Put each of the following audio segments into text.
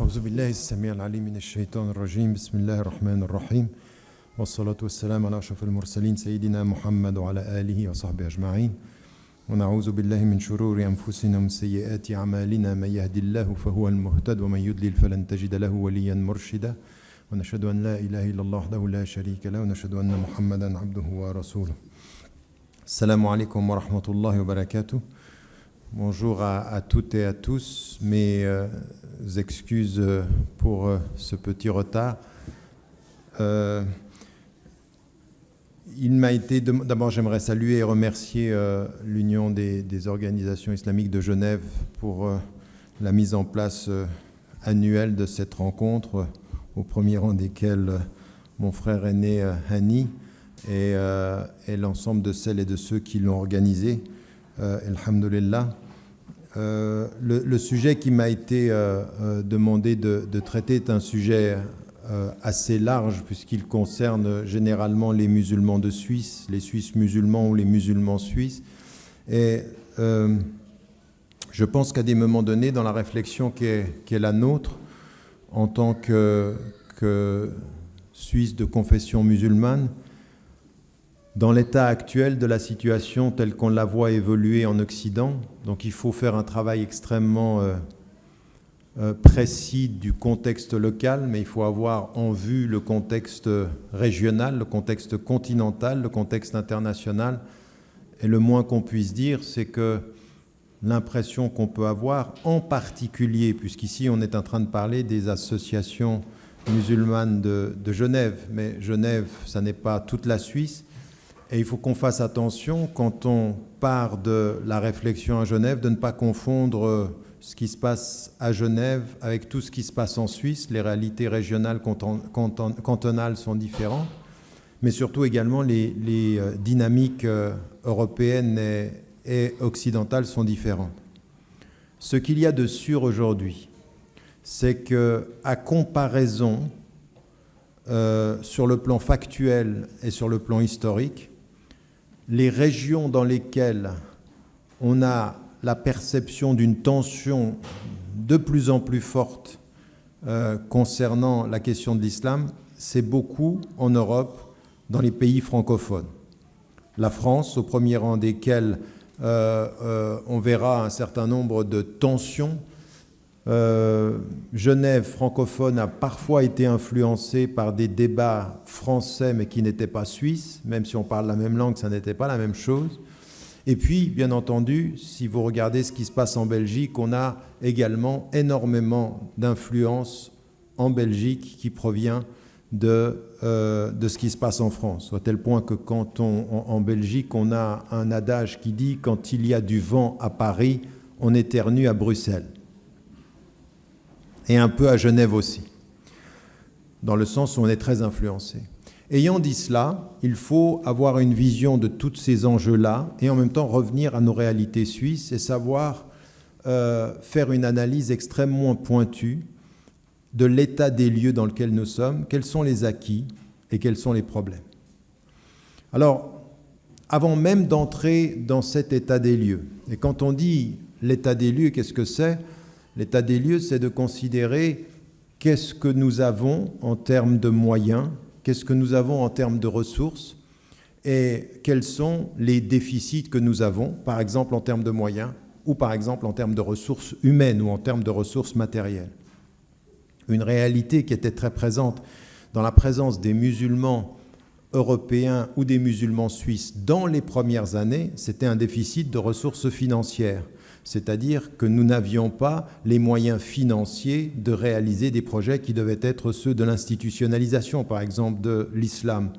أعوذ بالله السميع العليم من الشيطان الرجيم بسم الله الرحمن الرحيم والصلاة والسلام على أشرف المرسلين سيدنا محمد وعلى آله وصحبه أجمعين ونعوذ بالله من شرور أنفسنا ومن سيئات أعمالنا من يهد الله فهو المهتد ومن يضلل فلن تجد له وليا مرشدا ونشهد أن لا إله إلا الله وحده لا شريك له ونشهد أن محمدا عبده ورسوله. Assalamu alaikum wa rahmatullahi wa barakatuh. Bonjour à toutes et à tous. Mes excuses pour ce petit retard. Il m'a été d'abord, j'aimerais saluer et remercier l'Union des organisations islamiques de Genève pour la mise en place annuelle de cette rencontre, au premier rang desquels mon frère aîné Hani et l'ensemble de celles et de ceux qui l'ont organisé. Alhamdulillah. Le sujet qui m'a été demandé de traiter est un sujet assez large puisqu'il concerne généralement les musulmans de Suisse, les Suisses musulmans ou les musulmans suisses. Et je pense qu'à des moments donnés, dans la réflexion qui est la nôtre, en tant que Suisse de confession musulmane, dans l'état actuel de la situation telle qu'on la voit évoluer en Occident, donc il faut faire un travail extrêmement précis du contexte local, mais il faut avoir en vue le contexte régional, le contexte continental, le contexte international. Et le moins qu'on puisse dire, c'est que l'impression qu'on peut avoir, en particulier, puisqu'ici on est en train de parler des associations musulmanes de Genève, mais Genève, ça n'est pas toute la Suisse. Et il faut qu'on fasse attention, quand on part de la réflexion à Genève, de ne pas confondre ce qui se passe à Genève avec tout ce qui se passe en Suisse. Les réalités régionales, cantonales sont différentes, mais surtout également les dynamiques européennes et occidentales sont différentes. Ce qu'il y a de sûr aujourd'hui, c'est qu'à comparaison, sur le plan factuel et sur le plan historique, les régions dans lesquelles on a la perception d'une tension de plus en plus forte concernant la question de l'islam, c'est beaucoup en Europe, dans les pays francophones. La France, au premier rang desquels on verra un certain nombre de tensions. Genève francophone a parfois été influencée par des débats français mais qui n'étaient pas suisses, même si on parle la même langue, ça n'était pas la même chose. Et puis, bien entendu, si vous regardez ce qui se passe en Belgique, on a également énormément d'influence en Belgique qui provient de ce qui se passe en France, à tel point que quand en Belgique, on a un adage qui dit « quand il y a du vent à Paris, on éternue à Bruxelles ». Et un peu à Genève aussi, dans le sens où on est très influencé. Ayant dit cela, il faut avoir une vision de tous ces enjeux-là et en même temps revenir à nos réalités suisses et savoir faire une analyse extrêmement pointue de l'état des lieux dans lequel nous sommes, quels sont les acquis et quels sont les problèmes. Alors, avant même d'entrer dans cet état des lieux, et quand on dit l'état des lieux, qu'est-ce que c'est ? L'état des lieux, c'est de considérer qu'est-ce que nous avons en termes de moyens, qu'est-ce que nous avons en termes de ressources et quels sont les déficits que nous avons, par exemple en termes de moyens ou par exemple en termes de ressources humaines ou en termes de ressources matérielles. Une réalité qui était très présente dans la présence des musulmans européens ou des musulmans suisses dans les premières années, c'était un déficit de ressources financières. C'est-à-dire que nous n'avions pas les moyens financiers de réaliser des projets qui devaient être ceux de l'institutionnalisation, par exemple, de l'islam.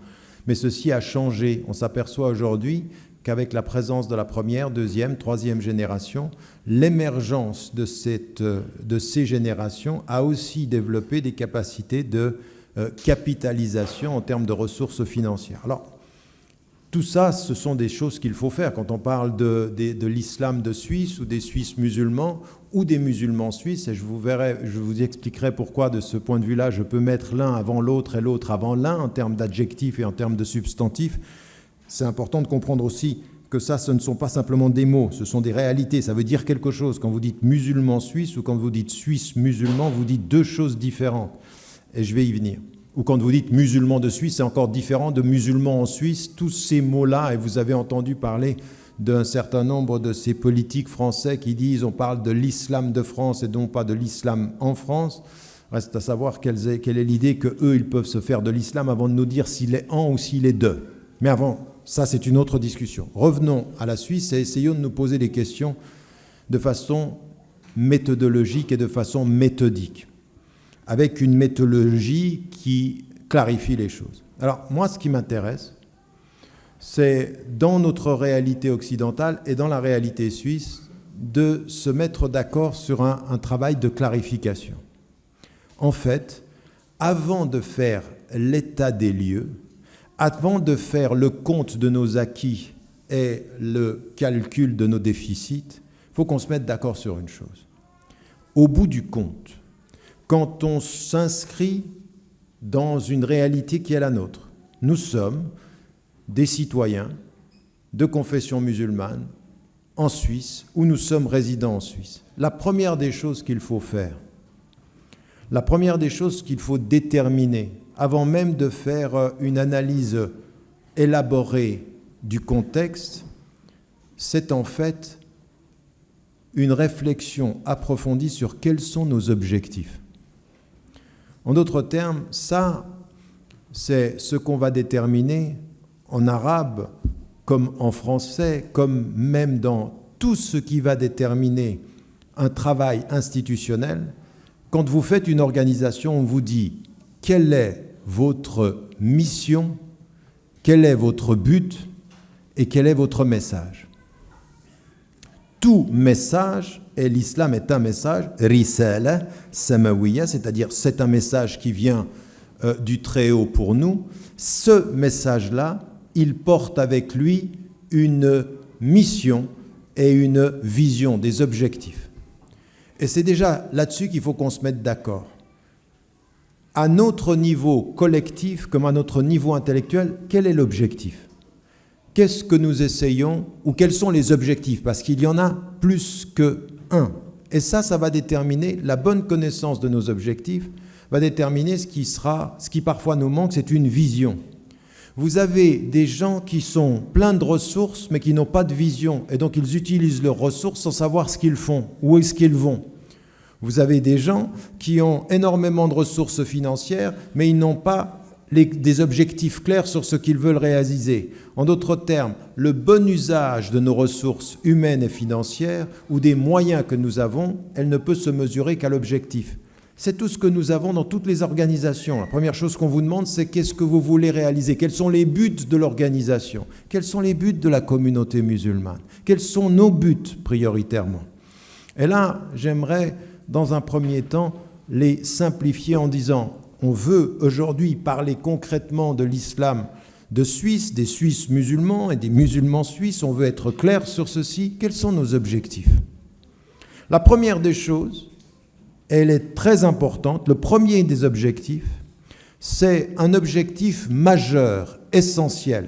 Mais ceci a changé. On s'aperçoit aujourd'hui qu'avec la présence de la première, deuxième, troisième génération, l'émergence de ces générations a aussi développé des capacités de capitalisation en termes de ressources financières. Alors, tout ça, ce sont des choses qu'il faut faire. Quand on parle de l'islam de Suisse ou des Suisses musulmans ou des musulmans suisses, et je vous expliquerai pourquoi de ce point de vue-là, je peux mettre l'un avant l'autre et l'autre avant l'un en termes d'adjectifs et en termes de substantifs. C'est important de comprendre aussi que ça, ce ne sont pas simplement des mots, ce sont des réalités, ça veut dire quelque chose. Quand vous dites musulman suisse ou quand vous dites suisse musulman, vous dites deux choses différentes. Et je vais y venir. Ou quand vous dites musulman de Suisse, c'est encore différent de musulman en Suisse. Tous ces mots-là, et vous avez entendu parler d'un certain nombre de ces politiques français qui disent on parle de l'islam de France et non pas de l'islam en France. Reste à savoir quelle est l'idée qu'eux, ils peuvent se faire de l'islam avant de nous dire s'il est en ou s'il est de. Mais avant, ça c'est une autre discussion. Revenons à la Suisse et essayons de nous poser des questions de façon méthodologique et de façon méthodique, avec une méthodologie qui clarifie les choses. Alors moi, ce qui m'intéresse, c'est dans notre réalité occidentale et dans la réalité suisse, de se mettre d'accord sur un travail de clarification. En fait, avant de faire l'état des lieux, avant de faire le compte de nos acquis et le calcul de nos déficits, il faut qu'on se mette d'accord sur une chose. Au bout du compte, quand on s'inscrit dans une réalité qui est la nôtre, nous sommes des citoyens de confession musulmane en Suisse, où nous sommes résidents en Suisse. La première des choses qu'il faut faire, la première des choses qu'il faut déterminer, avant même de faire une analyse élaborée du contexte, c'est en fait une réflexion approfondie sur quels sont nos objectifs. En d'autres termes, ça, c'est ce qu'on va déterminer en arabe, comme en français, comme même dans tout ce qui va déterminer un travail institutionnel. Quand vous faites une organisation, on vous dit quelle est votre mission, quel est votre but et quel est votre message. Tout message, et l'islam est un message, risala samawiya, c'est-à-dire c'est un message qui vient du Très-Haut pour nous. Ce message-là, il porte avec lui une mission et une vision, des objectifs. Et c'est déjà là-dessus qu'il faut qu'on se mette d'accord. À notre niveau collectif, comme à notre niveau intellectuel, quel est l'objectif ? Qu'est-ce que nous essayons, ou quels sont les objectifs ? Parce qu'il y en a plus qu'un. Et ça va déterminer, la bonne connaissance de nos objectifs, va déterminer ce qui parfois nous manque, c'est une vision. Vous avez des gens qui sont pleins de ressources, mais qui n'ont pas de vision, et donc ils utilisent leurs ressources sans savoir ce qu'ils font, où est-ce qu'ils vont. Vous avez des gens qui ont énormément de ressources financières, mais ils n'ont pas des objectifs clairs sur ce qu'ils veulent réaliser. En d'autres termes, le bon usage de nos ressources humaines et financières ou des moyens que nous avons, elle ne peut se mesurer qu'à l'objectif. C'est tout ce que nous avons dans toutes les organisations. La première chose qu'on vous demande, c'est qu'est-ce que vous voulez réaliser ? Quels sont les buts de l'organisation ? Quels sont les buts de la communauté musulmane ? Quels sont nos buts prioritairement ? Et là, j'aimerais, dans un premier temps, les simplifier en disant on veut aujourd'hui parler concrètement de l'islam de Suisse, des Suisses musulmans et des musulmans suisses. On veut être clair sur ceci. Quels sont nos objectifs ? La première des choses, elle est très importante. Le premier des objectifs, c'est un objectif majeur, essentiel.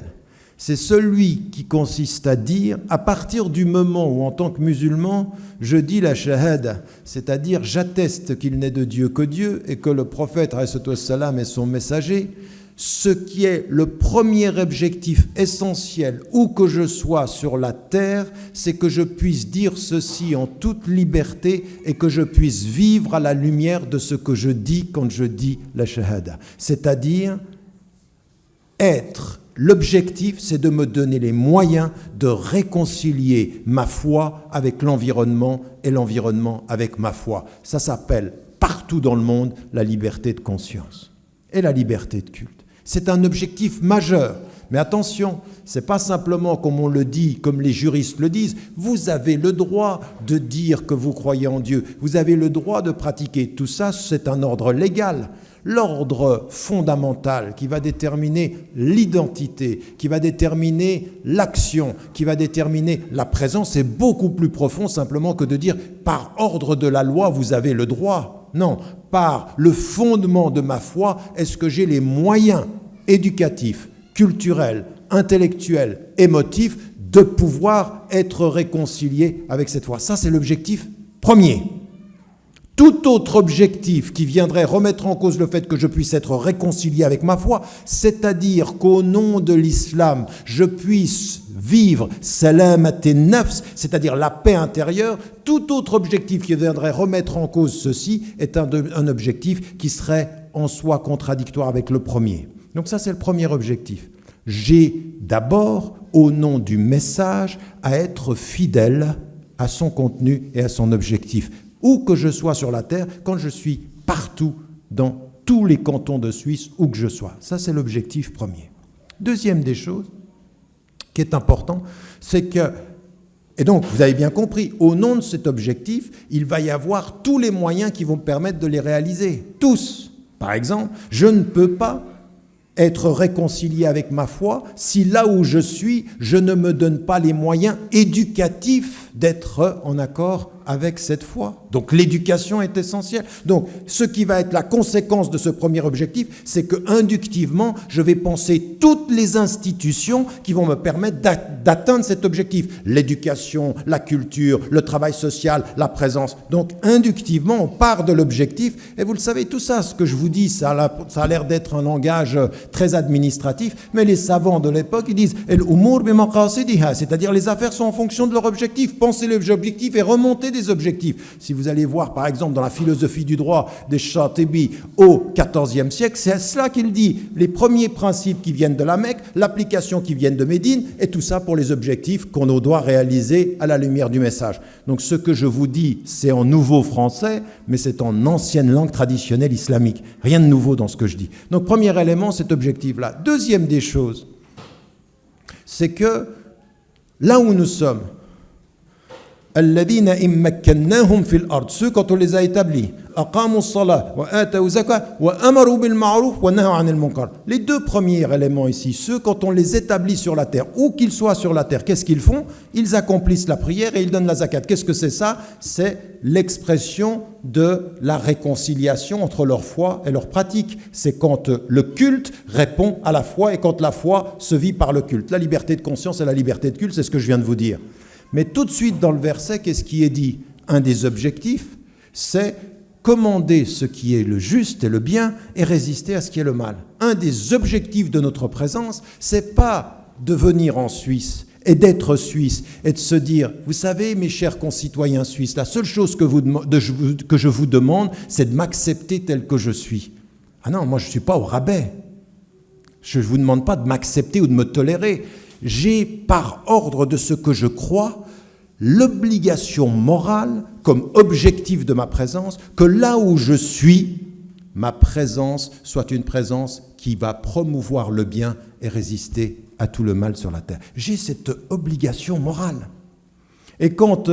C'est celui qui consiste à dire, à partir du moment où, en tant que musulman, je dis la shahada, c'est-à-dire j'atteste qu'il n'est de Dieu que Dieu et que le prophète alayhi wassalam est son messager, ce qui est le premier objectif essentiel, où que je sois sur la terre, c'est que je puisse dire ceci en toute liberté et que je puisse vivre à la lumière de ce que je dis quand je dis la shahada. C'est-à-dire être. L'objectif, c'est de me donner les moyens de réconcilier ma foi avec l'environnement et l'environnement avec ma foi. Ça s'appelle partout dans le monde la liberté de conscience et la liberté de culte. C'est un objectif majeur. Mais attention, ce n'est pas simplement comme on le dit, comme les juristes le disent, vous avez le droit de dire que vous croyez en Dieu, vous avez le droit de pratiquer. Tout ça, c'est un ordre légal. L'ordre fondamental qui va déterminer l'identité, qui va déterminer l'action, qui va déterminer la présence est beaucoup plus profond simplement que de dire par ordre de la loi, vous avez le droit. Non, par le fondement de ma foi, est-ce que j'ai les moyens éducatifs, culturels, intellectuels, émotifs de pouvoir être réconcilié avec cette foi. Ça, c'est l'objectif premier. Tout autre objectif qui viendrait remettre en cause le fait que je puisse être réconcilié avec ma foi, c'est-à-dire qu'au nom de l'islam, je puisse vivre salamat an-nafs, c'est-à-dire la paix intérieure, tout autre objectif qui viendrait remettre en cause ceci est un objectif qui serait en soi contradictoire avec le premier. Donc ça, c'est le premier objectif. J'ai d'abord, au nom du message, à être fidèle à son contenu et à son objectif. Où que je sois sur la terre, quand je suis partout, dans tous les cantons de Suisse, où que je sois. Ça, c'est l'objectif premier. Deuxième des choses qui est important, c'est que, et donc vous avez bien compris, au nom de cet objectif, il va y avoir tous les moyens qui vont me permettre de les réaliser. Tous. Par exemple, je ne peux pas être réconcilié avec ma foi si là où je suis, je ne me donne pas les moyens éducatifs d'être en accord avec cette foi. Donc l'éducation est essentielle. Donc ce qui va être la conséquence de ce premier objectif, c'est que inductivement, je vais penser toutes les institutions qui vont me permettre d'atteindre cet objectif. L'éducation, la culture, le travail social, la présence. Donc inductivement, on part de l'objectif. Et vous le savez, tout ça, ce que je vous dis, ça a l'air d'être un langage très administratif, mais les savants de l'époque, ils disent « El-umur bimaqasidiha », c'est-à-dire les affaires sont en fonction de leur objectif. Pensez les objectifs et remontez des objectifs. Si vous allez voir, par exemple, dans la philosophie du droit des Chatibi au XIVe siècle, c'est à cela qu'il dit les premiers principes qui viennent de la Mecque, l'application qui viennent de Médine, et tout ça pour les objectifs qu'on doit réaliser à la lumière du message. Donc ce que je vous dis, c'est en nouveau français, mais c'est en ancienne langue traditionnelle islamique. Rien de nouveau dans ce que je dis. Donc premier élément, cet objectif-là. Deuxième des choses, c'est que là où nous sommes, الذين إن مكناهم في الأرض, ceux quand on les a établis, أقاموا الصلاة وآتوا الزكاة وأمروا بالمعروف ونهوا عن المنكر. Les deux premiers éléments ici, ceux quand on les établit sur la terre, où qu'ils soient sur la terre, qu'est-ce qu'ils font? Ils accomplissent la prière et ils donnent la zakat. Qu'est-ce que c'est ça? C'est l'expression de la réconciliation entre leur foi et leur pratique. C'est quand le culte répond à la foi et quand la foi se vit par le culte. La liberté de conscience et la liberté de culte, c'est ce que je viens de vous dire. Mais tout de suite dans le verset, qu'est-ce qui est dit? Un des objectifs, c'est commander ce qui est le juste et le bien et résister à ce qui est le mal. Un des objectifs de notre présence, c'est pas de venir en Suisse et d'être suisse et de se dire, vous savez, mes chers concitoyens suisses, la seule chose que je vous demande, c'est de m'accepter tel que je suis. Ah non, moi je ne suis pas au rabais. Je ne vous demande pas de m'accepter ou de me tolérer. J'ai, par ordre de ce que je crois, l'obligation morale, comme objectif de ma présence, que là où je suis, ma présence soit une présence qui va promouvoir le bien et résister à tout le mal sur la terre. J'ai cette obligation morale. Et quand,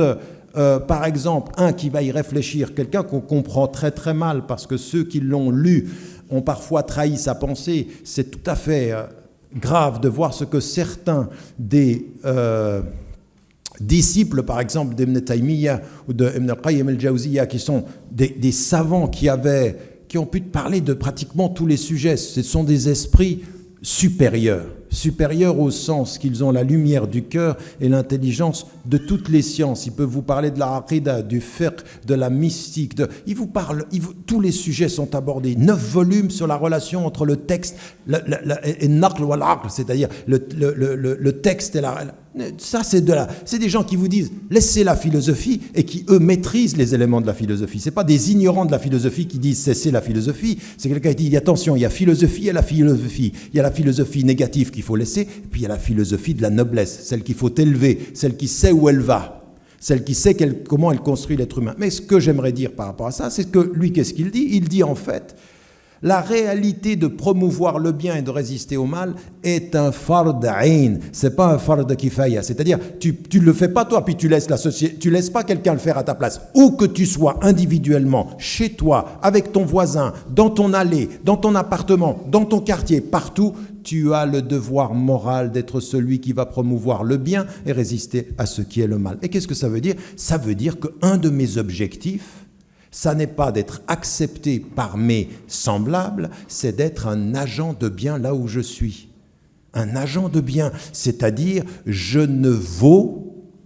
par exemple, un qui va y réfléchir, quelqu'un qu'on comprend très très mal, parce que ceux qui l'ont lu ont parfois trahi sa pensée, c'est tout à fait grave de voir ce que certains des disciples, par exemple, d'Ibn Taymiyyah ou d'Ibn al-Qayyim al-Jawziyya, qui sont des savants qui ont pu parler de pratiquement tous les sujets. Ce sont des esprits supérieurs au sens qu'ils ont la lumière du cœur et l'intelligence de toutes les sciences. Ils peuvent vous parler de la aqida, du fiqh, de la mystique. Ils vous parlent, tous les sujets sont abordés. 9 volumes sur la relation entre le texte et naql wal aql, c'est-à-dire le texte et la... Ça, c'est des gens qui vous disent laissez la philosophie et qui, eux, maîtrisent les éléments de la philosophie. Ce n'est pas des ignorants de la philosophie qui disent cessez la philosophie. C'est quelqu'un qui dit attention, il y a philosophie et la philosophie. Il y a la philosophie négative qu'il faut laisser, et puis il y a la philosophie de la noblesse, celle qu'il faut élever, celle qui sait où elle va, celle qui sait comment elle construit l'être humain. Mais ce que j'aimerais dire par rapport à ça, c'est que lui, qu'est-ce qu'il dit? Il dit en fait, la réalité de promouvoir le bien et de résister au mal est un fard ayn, c'est pas un fard kifaya. C'est-à-dire, tu le fais pas toi, puis tu laisses la société, tu laisses pas quelqu'un le faire à ta place. Où que tu sois individuellement, chez toi, avec ton voisin, dans ton allée, dans ton appartement, dans ton quartier, partout, tu as le devoir moral d'être celui qui va promouvoir le bien et résister à ce qui est le mal. Et qu'est-ce que ça veut dire? Ça veut dire qu'un de mes objectifs, ça n'est pas d'être accepté par mes semblables, c'est d'être un agent de bien là où je suis. un agent de bien, c'est-à-dire je ne vaux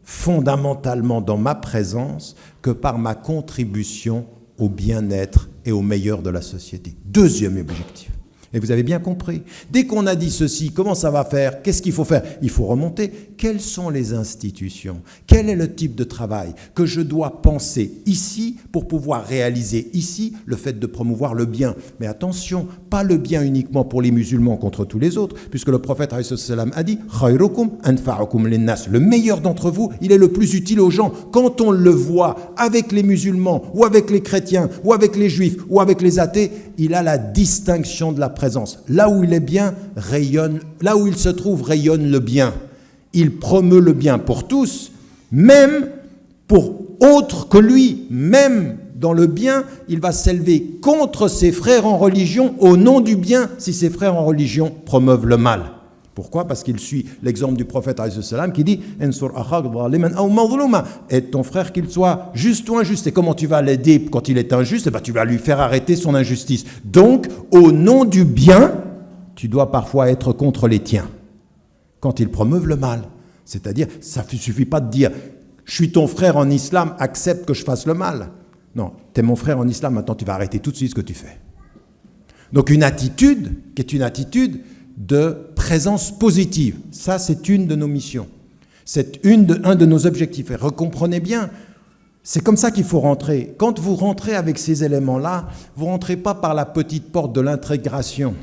fondamentalement dans ma présence que par ma contribution au bien-être et au meilleur de la société. Deuxième objectif. Et vous avez bien compris. Dès qu'on a dit ceci, comment ça va faire? Qu'est-ce qu'il faut faire? Il faut remonter. Quelles sont les institutions? Quel est le type de travail que je dois penser ici pour pouvoir réaliser ici le fait de promouvoir le bien? Mais attention, pas le bien uniquement pour les musulmans contre tous les autres, puisque le prophète a dit « Khayrukum anfa'ukum linnas » le meilleur d'entre vous, il est le plus utile aux gens. Quand on le voit avec les musulmans, ou avec les chrétiens, ou avec les juifs, ou avec les athées, il a la distinction de la présence. Là où il est bien, rayonne, là où il se trouve, rayonne le bien. Il promeut le bien pour tous, même pour autres que lui. Même dans le bien, il va s'élever contre ses frères en religion au nom du bien si ses frères en religion promeuvent le mal. Pourquoi? Parce qu'il suit l'exemple du prophète qui dit « Aide ton frère qu'il soit juste ou injuste. » Et comment tu vas l'aider quand il est injuste? Tu vas lui faire arrêter son injustice. Donc, au nom du bien, tu dois parfois être contre les tiens quand ils promeuvent le mal. C'est-à-dire, ça ne suffit pas de dire « Je suis ton frère en islam, accepte que je fasse le mal. » Non, tu es mon frère en islam, maintenant tu vas arrêter tout de suite ce que tu fais. Donc une attitude qui est une attitude de présence positive. Ça, c'est une de nos missions. C'est un de nos objectifs. Et recomprenez bien, c'est comme ça qu'il faut rentrer. Quand vous rentrez avec ces éléments-là, vous ne rentrez pas par la petite porte de l'intégration.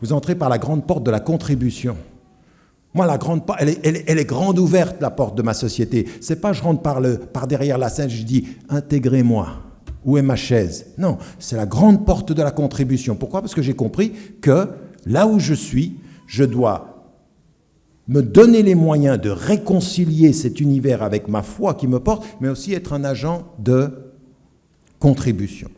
Vous entrez par la grande porte de la contribution. Moi, la grande porte, elle est grande ouverte, la porte de ma société. C'est pas je rentre par derrière la scène, je dis « intégrez-moi ». Où est ma chaise? Non, c'est la grande porte de la contribution. Pourquoi? Parce que j'ai compris que là où je suis, je dois me donner les moyens de réconcilier cet univers avec ma foi qui me porte, mais aussi être un agent de contribution.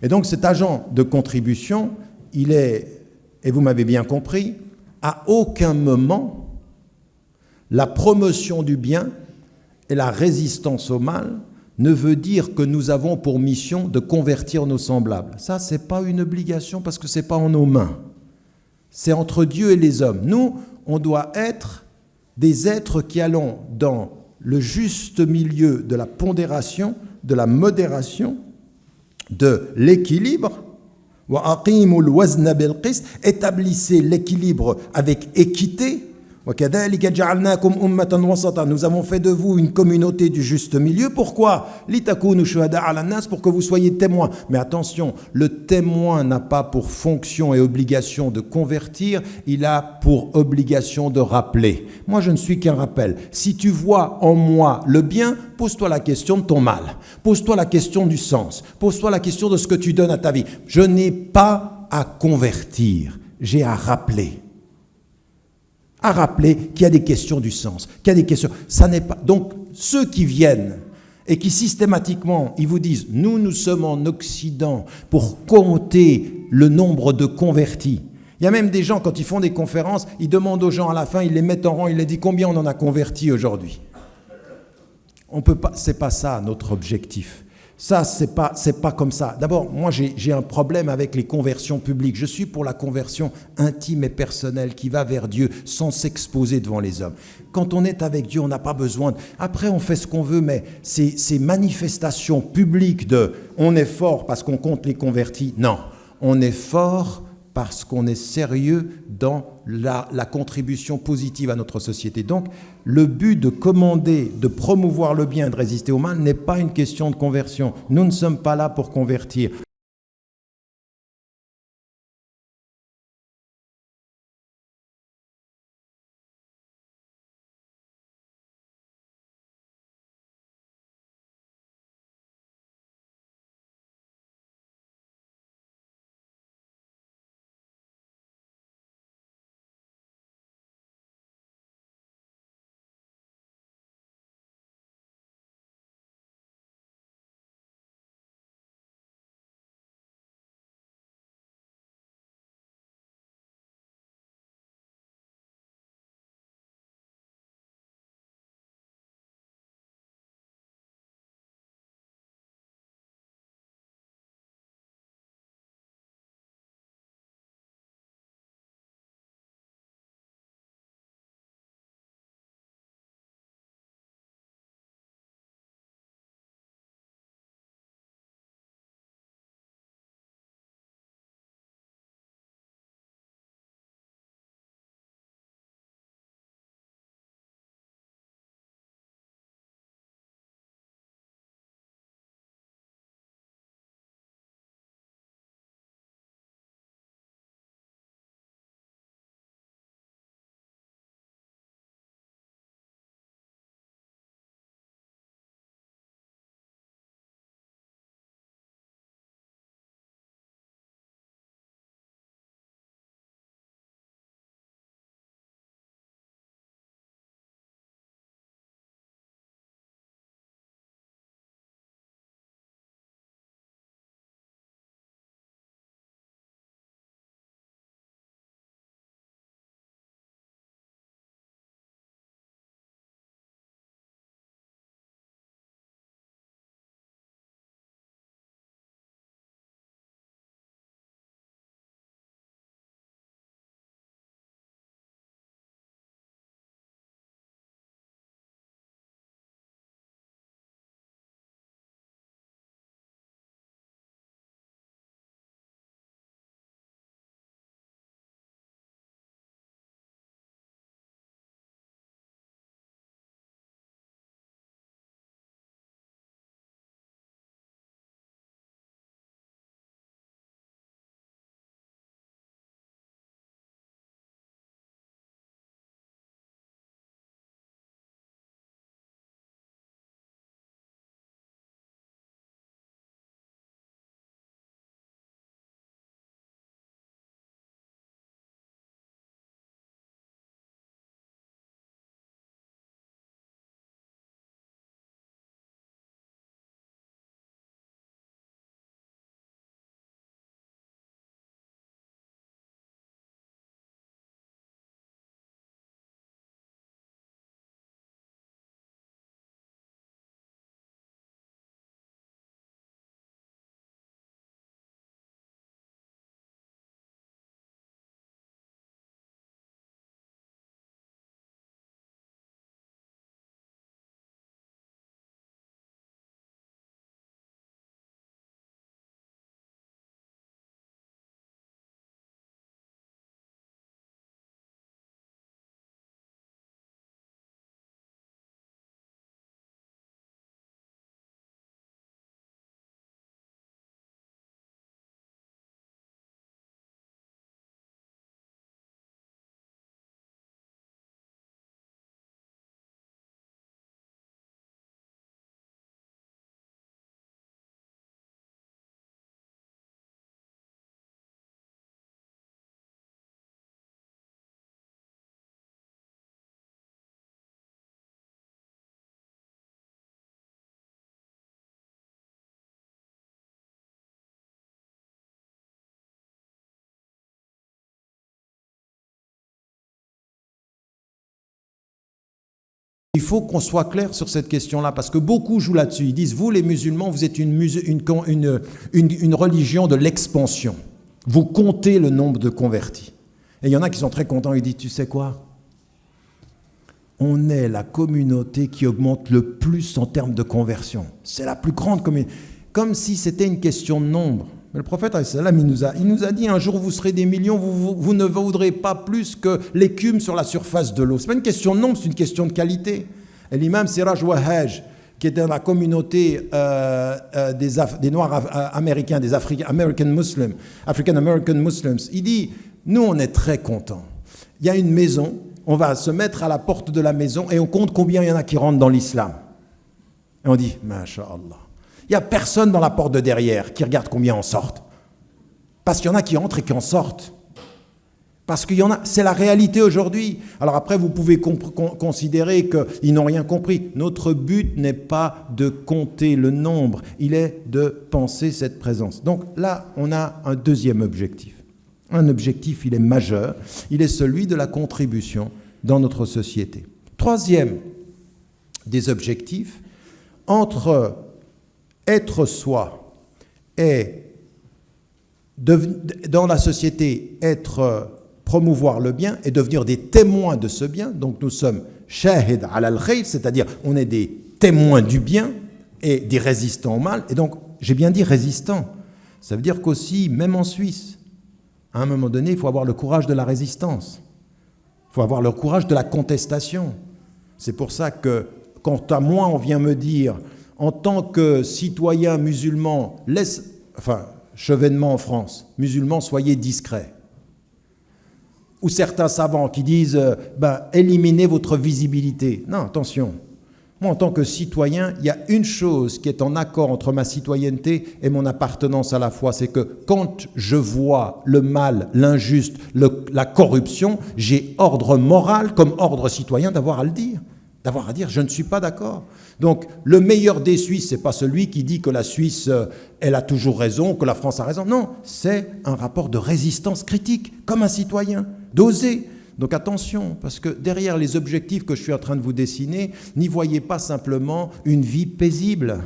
Et donc cet agent de contribution, il est, et vous m'avez bien compris, à aucun moment, la promotion du bien et la résistance au mal ne veut dire que nous avons pour mission de convertir nos semblables. Ça, ce n'est pas une obligation parce que ce n'est pas en nos mains. C'est entre Dieu et les hommes. Nous, on doit être des êtres qui allons dans le juste milieu de la pondération, de la modération, de l'équilibre. Établissez l'équilibre avec équité. Nous avons fait de vous une communauté du juste milieu. Pourquoi? Pour que vous soyez témoins. Mais attention, le témoin n'a pas pour fonction et obligation de convertir, il a pour obligation de rappeler. Moi, je ne suis qu'un rappel. Si tu vois en moi le bien, pose-toi la question de ton mal. Pose-toi la question du sens. Pose-toi la question de ce que tu donnes à ta vie. Je n'ai pas à convertir, j'ai à rappeler. À rappeler qu'il y a des questions du sens, qu'il y a des questions. Ça n'est pas. Donc, ceux qui viennent et qui systématiquement, ils vous disent, nous sommes en Occident pour compter le nombre de convertis. Il y a même des gens, quand ils font des conférences, ils demandent aux gens à la fin, ils les mettent en rang, ils les disent combien on en a convertis aujourd'hui. On peut pas, c'est pas ça notre objectif. Ça, c'est pas comme ça. D'abord, moi, j'ai un problème avec les conversions publiques. Je suis pour la conversion intime et personnelle qui va vers Dieu sans s'exposer devant les hommes. Quand on est avec Dieu, on n'a pas besoin. Après, on fait ce qu'on veut, mais ces manifestations publiques de « on est fort parce qu'on compte les convertis », non. On est fort parce qu'on est sérieux dans la contribution positive à notre société. Donc, le but de commander, de promouvoir le bien et de résister au mal n'est pas une question de conversion. Nous ne sommes pas là pour convertir. Il faut qu'on soit clair sur cette question-là, parce que beaucoup jouent là-dessus. Ils disent, vous les musulmans, vous êtes une religion de l'expansion. Vous comptez le nombre de convertis. Et il y en a qui sont très contents, ils disent, tu sais quoi ? On est la communauté qui augmente le plus en termes de conversion. C'est la plus grande communauté. Comme si c'était une question de nombre. Mais le prophète, il nous a dit, un jour vous serez des millions, vous ne voudrez pas plus que l'écume sur la surface de l'eau. Ce n'est pas une question de nombre, c'est une question de qualité. Et l'imam Siraj Wahhaj, qui est dans la communauté des Noirs américains, des African American Muslims, il dit, nous on est très contents. Il y a une maison, on va se mettre à la porte de la maison et on compte combien il y en a qui rentrent dans l'islam. Et on dit, Masha'Allah. Il n'y a personne dans la porte de derrière qui regarde combien en sortent. Parce qu'il y en a qui entrent et qui en sortent. Parce qu'il y en a, c'est la réalité aujourd'hui. Alors après, vous pouvez considérer qu'ils n'ont rien compris. Notre but n'est pas de compter le nombre, il est de penser cette présence. Donc là, on a un deuxième objectif. Un objectif, il est majeur, il est celui de la contribution dans notre société. Troisième des objectifs, entre être soi et dans la société, promouvoir le bien et devenir des témoins de ce bien. Donc nous sommes shahid ala al-khayr, c'est-à-dire on est des témoins du bien et des résistants au mal. Et donc, j'ai bien dit résistants. Ça veut dire qu'aussi, même en Suisse, à un moment donné, il faut avoir le courage de la résistance. Il faut avoir le courage de la contestation. C'est pour ça que, quand à moi, on vient me dire, en tant que citoyen musulman, chevènement en France, musulmans, soyez discrets. Ou certains savants qui disent, éliminez votre visibilité. Non, attention. Moi, en tant que citoyen, il y a une chose qui est en accord entre ma citoyenneté et mon appartenance à la foi, c'est que quand je vois le mal, l'injuste, la corruption, j'ai ordre moral comme ordre citoyen d'avoir à le dire. D'avoir à dire, je ne suis pas d'accord. Donc, le meilleur des Suisses, ce n'est pas celui qui dit que la Suisse, elle a toujours raison, que la France a raison. Non, c'est un rapport de résistance critique, comme un citoyen, d'oser. Donc attention, parce que derrière les objectifs que je suis en train de vous dessiner, n'y voyez pas simplement une vie paisible.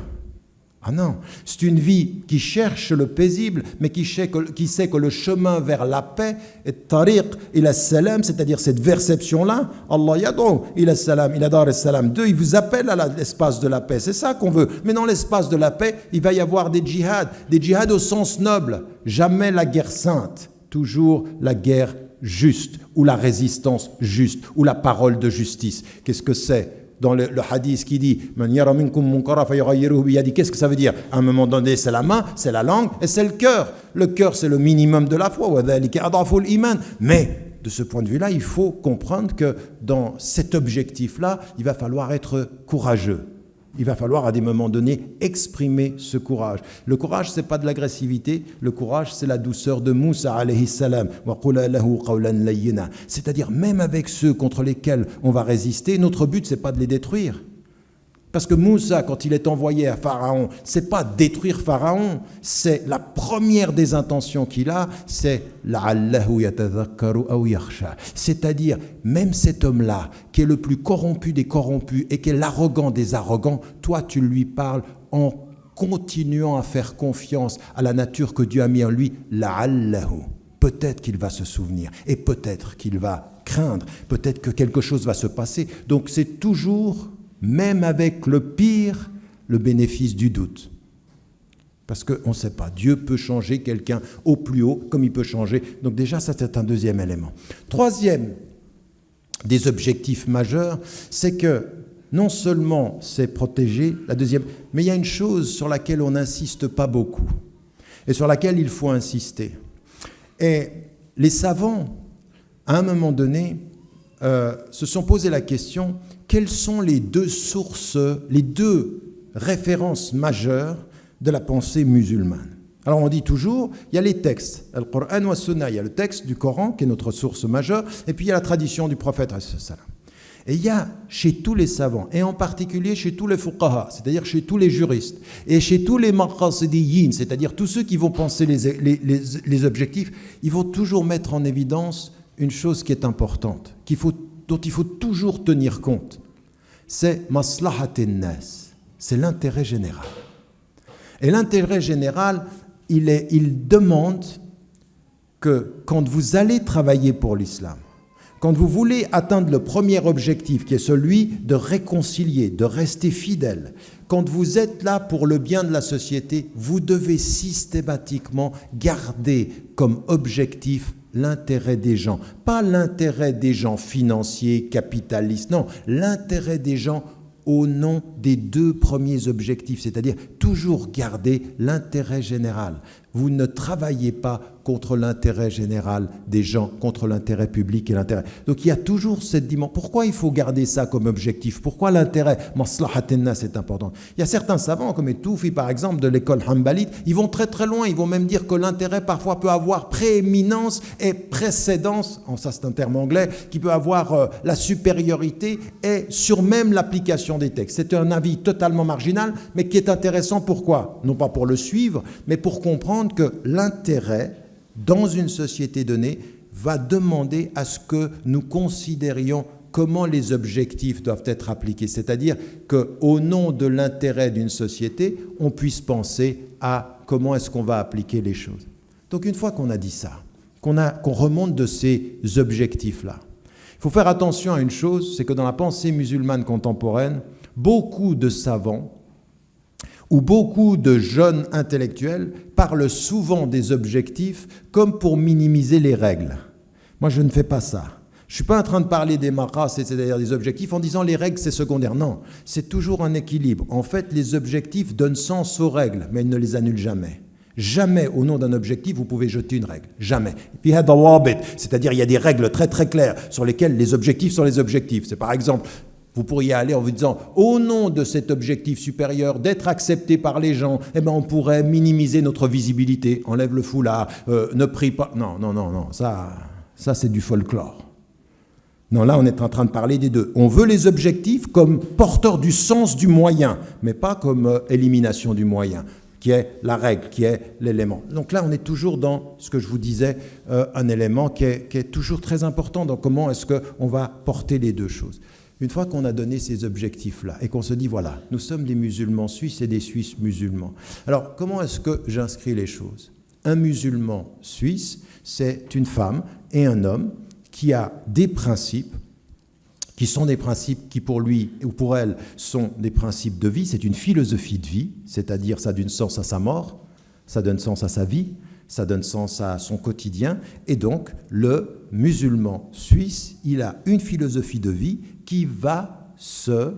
Ah non, c'est une vie qui cherche le paisible, mais qui sait que le chemin vers la paix est tariq ila salam, c'est-à-dire cette perception-là. Allah yad'u ila salam, ila dar salam. Deux, il vous appelle à l'espace de la paix. C'est ça qu'on veut. Mais dans l'espace de la paix, il va y avoir des djihad au sens noble. Jamais la guerre sainte, toujours la guerre juste, ou la résistance juste, ou la parole de justice. Qu'est-ce que c'est ? Dans le hadith qui dit qu'est-ce que ça veut dire? À un moment donné, c'est la main, c'est la langue et c'est le cœur. Le cœur, c'est le minimum de la foi. Mais de ce point de vue-là, il faut comprendre que dans cet objectif-là, il va falloir être courageux. Il va falloir à des moments donnés exprimer ce courage. Le courage, ce n'est pas de l'agressivité. Le courage, c'est la douceur de Moussa alayhi salam. C'est-à-dire, même avec ceux contre lesquels on va résister, notre but, ce n'est pas de les détruire. Parce que Moussa, quand il est envoyé à Pharaon, ce n'est pas détruire Pharaon, c'est la première des intentions qu'il a, c'est la'allahu yatadhakkaru aw yakhsha. C'est-à-dire, même cet homme-là, qui est le plus corrompu des corrompus et qui est l'arrogant des arrogants, toi tu lui parles en continuant à faire confiance à la nature que Dieu a mis en lui, la'allahu. Peut-être qu'il va se souvenir et peut-être qu'il va craindre, peut-être que quelque chose va se passer. Donc c'est toujours, même avec le pire, le bénéfice du doute. Parce qu'on ne sait pas, Dieu peut changer quelqu'un au plus haut comme il peut changer. Donc déjà, ça c'est un deuxième élément. Troisième des objectifs majeurs, c'est que non seulement c'est protéger, la deuxième, mais il y a une chose sur laquelle on n'insiste pas beaucoup et sur laquelle il faut insister. Et les savants, à un moment donné, se sont posé la question, quelles sont les deux sources, les deux références majeures de la pensée musulmane? Alors on dit toujours, il y a les textes, le Coran ou le Sunna, il y a le texte du Coran qui est notre source majeure, et puis il y a la tradition du prophète. Et il y a chez tous les savants, et en particulier chez tous les fuqaha, c'est-à-dire chez tous les juristes, et chez tous les maqasidiyin, c'est-à-dire tous ceux qui vont penser les objectifs, ils vont toujours mettre en évidence une chose qui est importante, dont il faut toujours tenir compte. c'est maslahat an-nas, c'est l'intérêt général. Et l'intérêt général, il demande que quand vous allez travailler pour l'islam, quand vous voulez atteindre le premier objectif qui est celui de réconcilier, de rester fidèle, quand vous êtes là pour le bien de la société, vous devez systématiquement garder comme objectif l'intérêt des gens. Pas l'intérêt des gens financiers, capitalistes, non, l'intérêt des gens au nom des deux premiers objectifs, c'est-à-dire toujours garder l'intérêt général. Vous ne travaillez pas contre l'intérêt général des gens, contre l'intérêt public et l'intérêt. Donc il y a toujours cette dimension. Pourquoi il faut garder ça comme objectif? Pourquoi l'intérêt maslahat an-nas est important? Il y a certains savants, comme Toufi par exemple, de l'école Hanbalite, ils vont très très loin, ils vont même dire que l'intérêt parfois peut avoir prééminence et précédence, ça c'est un terme anglais, qui peut avoir la supériorité et sur même l'application des textes. C'est un avis totalement marginal, mais qui est intéressant. Pourquoi? Non pas pour le suivre, mais pour comprendre que l'intérêt dans une société donnée va demander à ce que nous considérions comment les objectifs doivent être appliqués. C'est-à-dire qu'au nom de l'intérêt d'une société, on puisse penser à comment est-ce qu'on va appliquer les choses. Donc une fois qu'on a dit ça, qu'on remonte de ces objectifs-là, il faut faire attention à une chose, c'est que dans la pensée musulmane contemporaine, beaucoup de savants où beaucoup de jeunes intellectuels parlent souvent des objectifs comme pour minimiser les règles. Moi, je ne fais pas ça. Je ne suis pas en train de parler des maras, c'est-à-dire des objectifs, en disant les règles, c'est secondaire. Non, c'est toujours un équilibre. En fait, les objectifs donnent sens aux règles, mais ils ne les annulent jamais. Jamais, au nom d'un objectif, vous pouvez jeter une règle. Jamais. C'est-à-dire, il y a des règles très très claires sur lesquelles les objectifs sont les objectifs. C'est par exemple... Vous pourriez aller en vous disant, au nom de cet objectif supérieur, d'être accepté par les gens, on pourrait minimiser notre visibilité, enlève le foulard, ne prie pas. Non, ça c'est du folklore. Non, là on est en train de parler des deux. On veut les objectifs comme porteurs du sens du moyen, mais pas comme élimination du moyen, qui est la règle, qui est l'élément. Donc là on est toujours dans ce que je vous disais, un élément qui est toujours très important dans comment est-ce qu'on va porter les deux choses. Une fois qu'on a donné ces objectifs-là et qu'on se dit, voilà, nous sommes des musulmans suisses et des Suisses musulmans. Alors, comment est-ce que j'inscris les choses? Un musulman suisse, c'est une femme et un homme qui a des principes, qui sont des principes qui pour lui ou pour elle sont des principes de vie. C'est une philosophie de vie, c'est-à-dire ça donne sens à sa mort, ça donne sens à sa vie, ça donne sens à son quotidien. Et donc, le musulman suisse, il a une philosophie de vie qui va se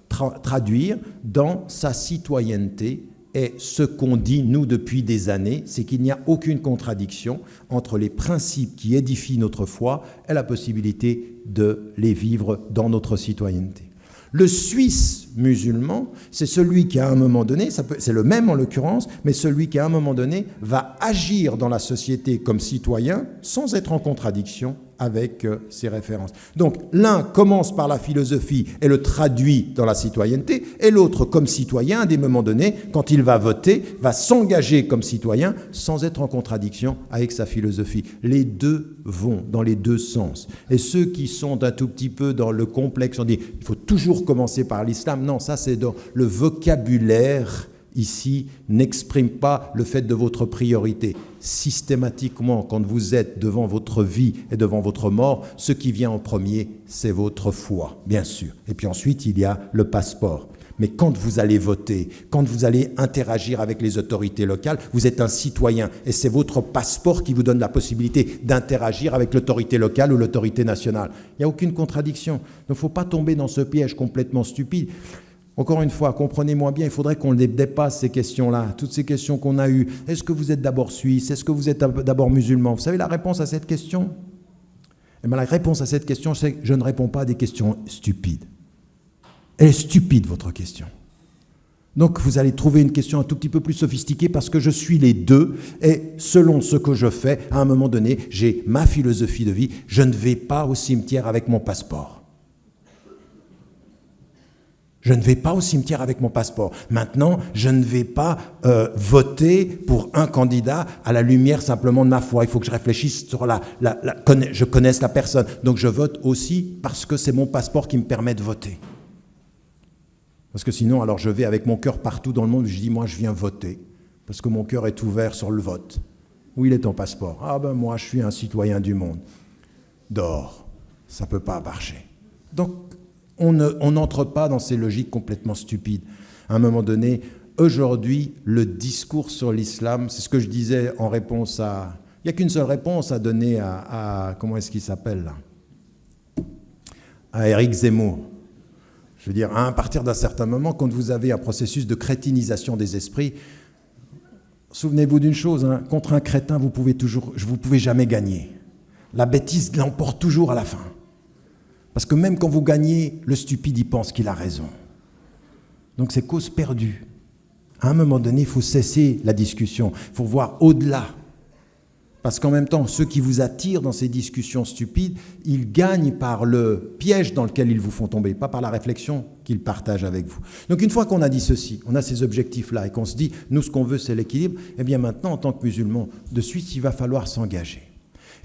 traduire dans sa citoyenneté. Et ce qu'on dit, nous, depuis des années, c'est qu'il n'y a aucune contradiction entre les principes qui édifient notre foi et la possibilité de les vivre dans notre citoyenneté. Le Suisse musulman, c'est celui qui, à un moment donné, c'est le même en l'occurrence, mais celui qui, à un moment donné, va agir dans la société comme citoyen sans être en contradiction avec ses références. Donc, l'un commence par la philosophie et le traduit dans la citoyenneté, et l'autre, comme citoyen, à des moments donnés, quand il va voter, va s'engager comme citoyen sans être en contradiction avec sa philosophie. Les deux vont dans les deux sens. Et ceux qui sont un tout petit peu dans le complexe, on dit il faut toujours commencer par l'islam. Non, ça c'est dans le vocabulaire. Ici, n'exprime pas le fait de votre priorité. Systématiquement, quand vous êtes devant votre vie et devant votre mort, ce qui vient en premier, c'est votre foi, bien sûr. Et puis ensuite, il y a le passeport. Mais quand vous allez voter, quand vous allez interagir avec les autorités locales, vous êtes un citoyen et c'est votre passeport qui vous donne la possibilité d'interagir avec l'autorité locale ou l'autorité nationale. Il n'y a aucune contradiction. Donc, il ne faut pas tomber dans ce piège complètement stupide. Encore une fois, comprenez-moi bien, il faudrait qu'on les dépasse, ces questions-là, toutes ces questions qu'on a eues. Est-ce que vous êtes d'abord suisse? Est-ce que vous êtes d'abord musulman? Vous savez la réponse à cette question? Eh bien, la réponse à cette question, c'est que je ne réponds pas à des questions stupides. Elle est stupide, votre question. Donc, vous allez trouver une question un tout petit peu plus sophistiquée parce que je suis les deux et selon ce que je fais, à un moment donné, j'ai ma philosophie de vie. Je ne vais pas au cimetière avec mon passeport. Je ne vais pas au cimetière avec mon passeport. Maintenant, je ne vais pas voter pour un candidat à la lumière simplement de ma foi. Il faut que je réfléchisse sur je connaisse la personne. Donc je vote aussi parce que c'est mon passeport qui me permet de voter. Parce que sinon, alors je vais avec mon cœur partout dans le monde, je dis, moi je viens voter, parce que mon cœur est ouvert sur le vote. Où il est ton passeport? Ah ben moi je suis un citoyen du monde. Dehors, ça ne peut pas marcher. Donc, on n'entre pas dans ces logiques complètement stupides. À un moment donné, aujourd'hui, le discours sur l'islam, c'est ce que je disais en réponse à... Il n'y a qu'une seule réponse à donner à comment est-ce qu'il s'appelle là? À Éric Zemmour. Je veux dire, à partir d'un certain moment, quand vous avez un processus de crétinisation des esprits, souvenez-vous d'une chose, hein, contre un crétin, vous pouvez jamais gagner. La bêtise l'emporte toujours à la fin. Parce que même quand vous gagnez, le stupide, il pense qu'il a raison. Donc c'est cause perdue. À un moment donné, il faut cesser la discussion. Il faut voir au-delà. Parce qu'en même temps, ceux qui vous attirent dans ces discussions stupides, ils gagnent par le piège dans lequel ils vous font tomber, pas par la réflexion qu'ils partagent avec vous. Donc une fois qu'on a dit ceci, on a ces objectifs-là et qu'on se dit, nous, ce qu'on veut, c'est l'équilibre, eh bien maintenant, en tant que musulman, de suite, il va falloir s'engager.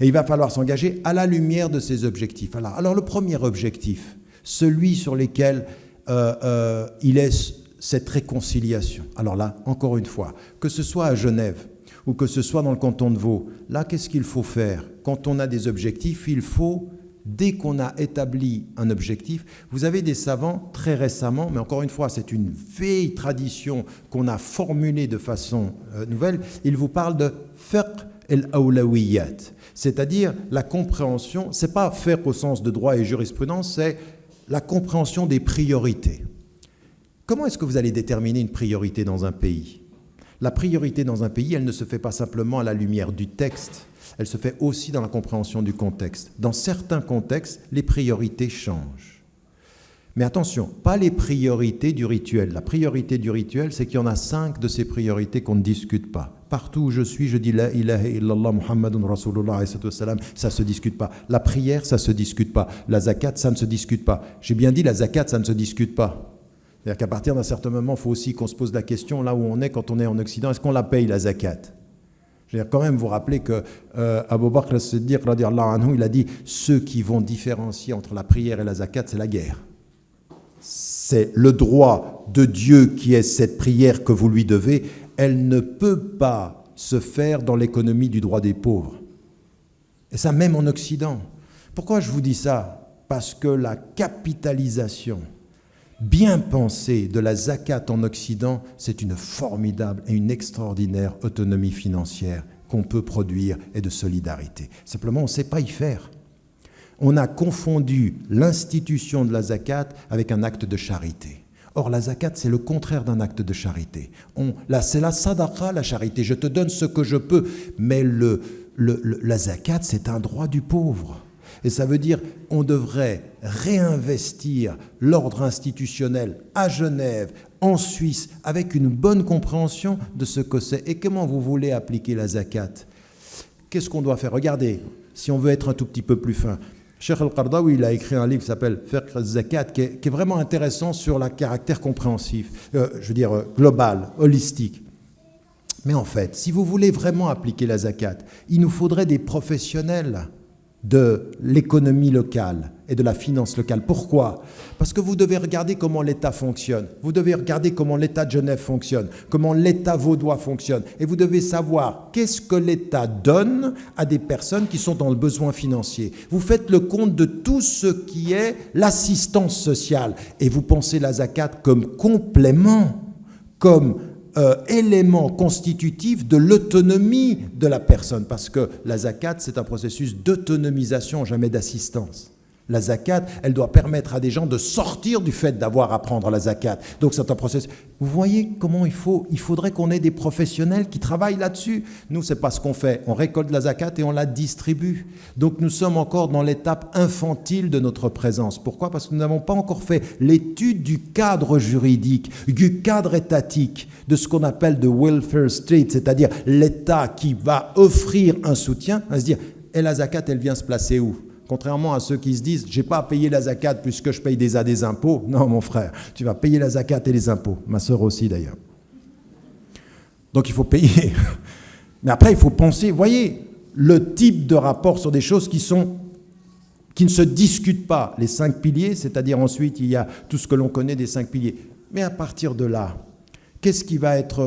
Et il va falloir s'engager à la lumière de ces objectifs. Alors le premier objectif, celui sur lequel il est cette réconciliation. Alors là, encore une fois, que ce soit à Genève ou que ce soit dans le canton de Vaud, là, qu'est-ce qu'il faut faire? Quand on a des objectifs, il faut, dès qu'on a établi un objectif, vous avez des savants très récemment, mais encore une fois, c'est une vieille tradition qu'on a formulée de façon nouvelle, ils vous parlent de fiqh el-awlawiyat, c'est-à-dire la compréhension, c'est pas fiqh au sens de droit et jurisprudence, c'est la compréhension des priorités. Comment est-ce que vous allez déterminer une priorité dans un pays? La priorité dans un pays, elle ne se fait pas simplement à la lumière du texte, elle se fait aussi dans la compréhension du contexte. Dans certains contextes, les priorités changent. Mais attention, pas les priorités du rituel. La priorité du rituel, c'est qu'il y en a 5 de ces priorités qu'on ne discute pas. Partout où je suis, je dis la ilaha illallah Muhammadun Rasulullah, ça ne se discute pas. La prière, ça ne se discute pas. La zakat, ça ne se discute pas. J'ai bien dit la zakat, ça ne se discute pas. C'est-à-dire qu'à partir d'un certain moment, il faut aussi qu'on se pose la question, là où on est, quand on est en Occident, est-ce qu'on la paye, la zakat? Je veux dire, quand même vous rappeler que Abu Bakr as-Siddiq, radiallahu anhu, il a dit, ceux qui vont différencier entre la prière et la zakat, c'est la guerre. C'est le droit de Dieu qui est cette prière que vous lui devez, elle ne peut pas se faire dans l'économie du droit des pauvres. Et ça même en Occident. Pourquoi je vous dis ça? Parce que la capitalisation bien pensée de la zakat en Occident, c'est une formidable et une extraordinaire autonomie financière qu'on peut produire et de solidarité. Simplement, on ne sait pas y faire. On a confondu l'institution de la zakat avec un acte de charité. Or, la zakat, c'est le contraire d'un acte de charité. C'est la sadaqa, la charité. Je te donne ce que je peux. Mais la zakat, c'est un droit du pauvre. Et ça veut dire qu'on devrait réinvestir l'ordre institutionnel à Genève, en Suisse, avec une bonne compréhension de ce que c'est. Et comment vous voulez appliquer la zakat? Qu'est-ce qu'on doit faire? Regardez, si on veut être un tout petit peu plus fin. Cheikh Al-Qardawi, il a écrit un livre qui s'appelle Fiqh al-Zakat, qui est vraiment intéressant sur le caractère compréhensif, global, holistique. Mais en fait, si vous voulez vraiment appliquer la zakat, il nous faudrait des professionnels de l'économie locale et de la finance locale. Pourquoi? Parce que vous devez regarder comment l'État fonctionne, vous devez regarder comment l'État de Genève fonctionne, comment l'État vaudois fonctionne, et vous devez savoir qu'est-ce que l'État donne à des personnes qui sont dans le besoin financier. Vous faites le compte de tout ce qui est l'assistance sociale, et vous pensez la zakat comme complément, comme élément constitutif de l'autonomie de la personne, parce que la zakat, c'est un processus d'autonomisation, jamais d'assistance. La zakat, elle doit permettre à des gens de sortir du fait d'avoir à prendre la zakat. Donc c'est un processus. Vous voyez comment il faudrait qu'on ait des professionnels qui travaillent là-dessus. Nous, c'est pas ce qu'on fait. On récolte la zakat et on la distribue. Donc nous sommes encore dans l'étape infantile de notre présence. Pourquoi? Parce que nous n'avons pas encore fait l'étude du cadre juridique, du cadre étatique, de ce qu'on appelle de welfare state, c'est-à-dire l'État qui va offrir un soutien, à se dire, et la zakat, elle vient se placer où? Contrairement à ceux qui se disent « j'ai pas à payer la zakat puisque je paye déjà des impôts ». Non, mon frère, tu vas payer la zakat et les impôts. Ma sœur aussi, d'ailleurs. Donc, il faut payer. Mais après, il faut penser, voyez, le type de rapport sur des choses qui ne se discutent pas. Les 5 piliers, c'est-à-dire ensuite, il y a tout ce que l'on connaît des 5 piliers. Mais à partir de là,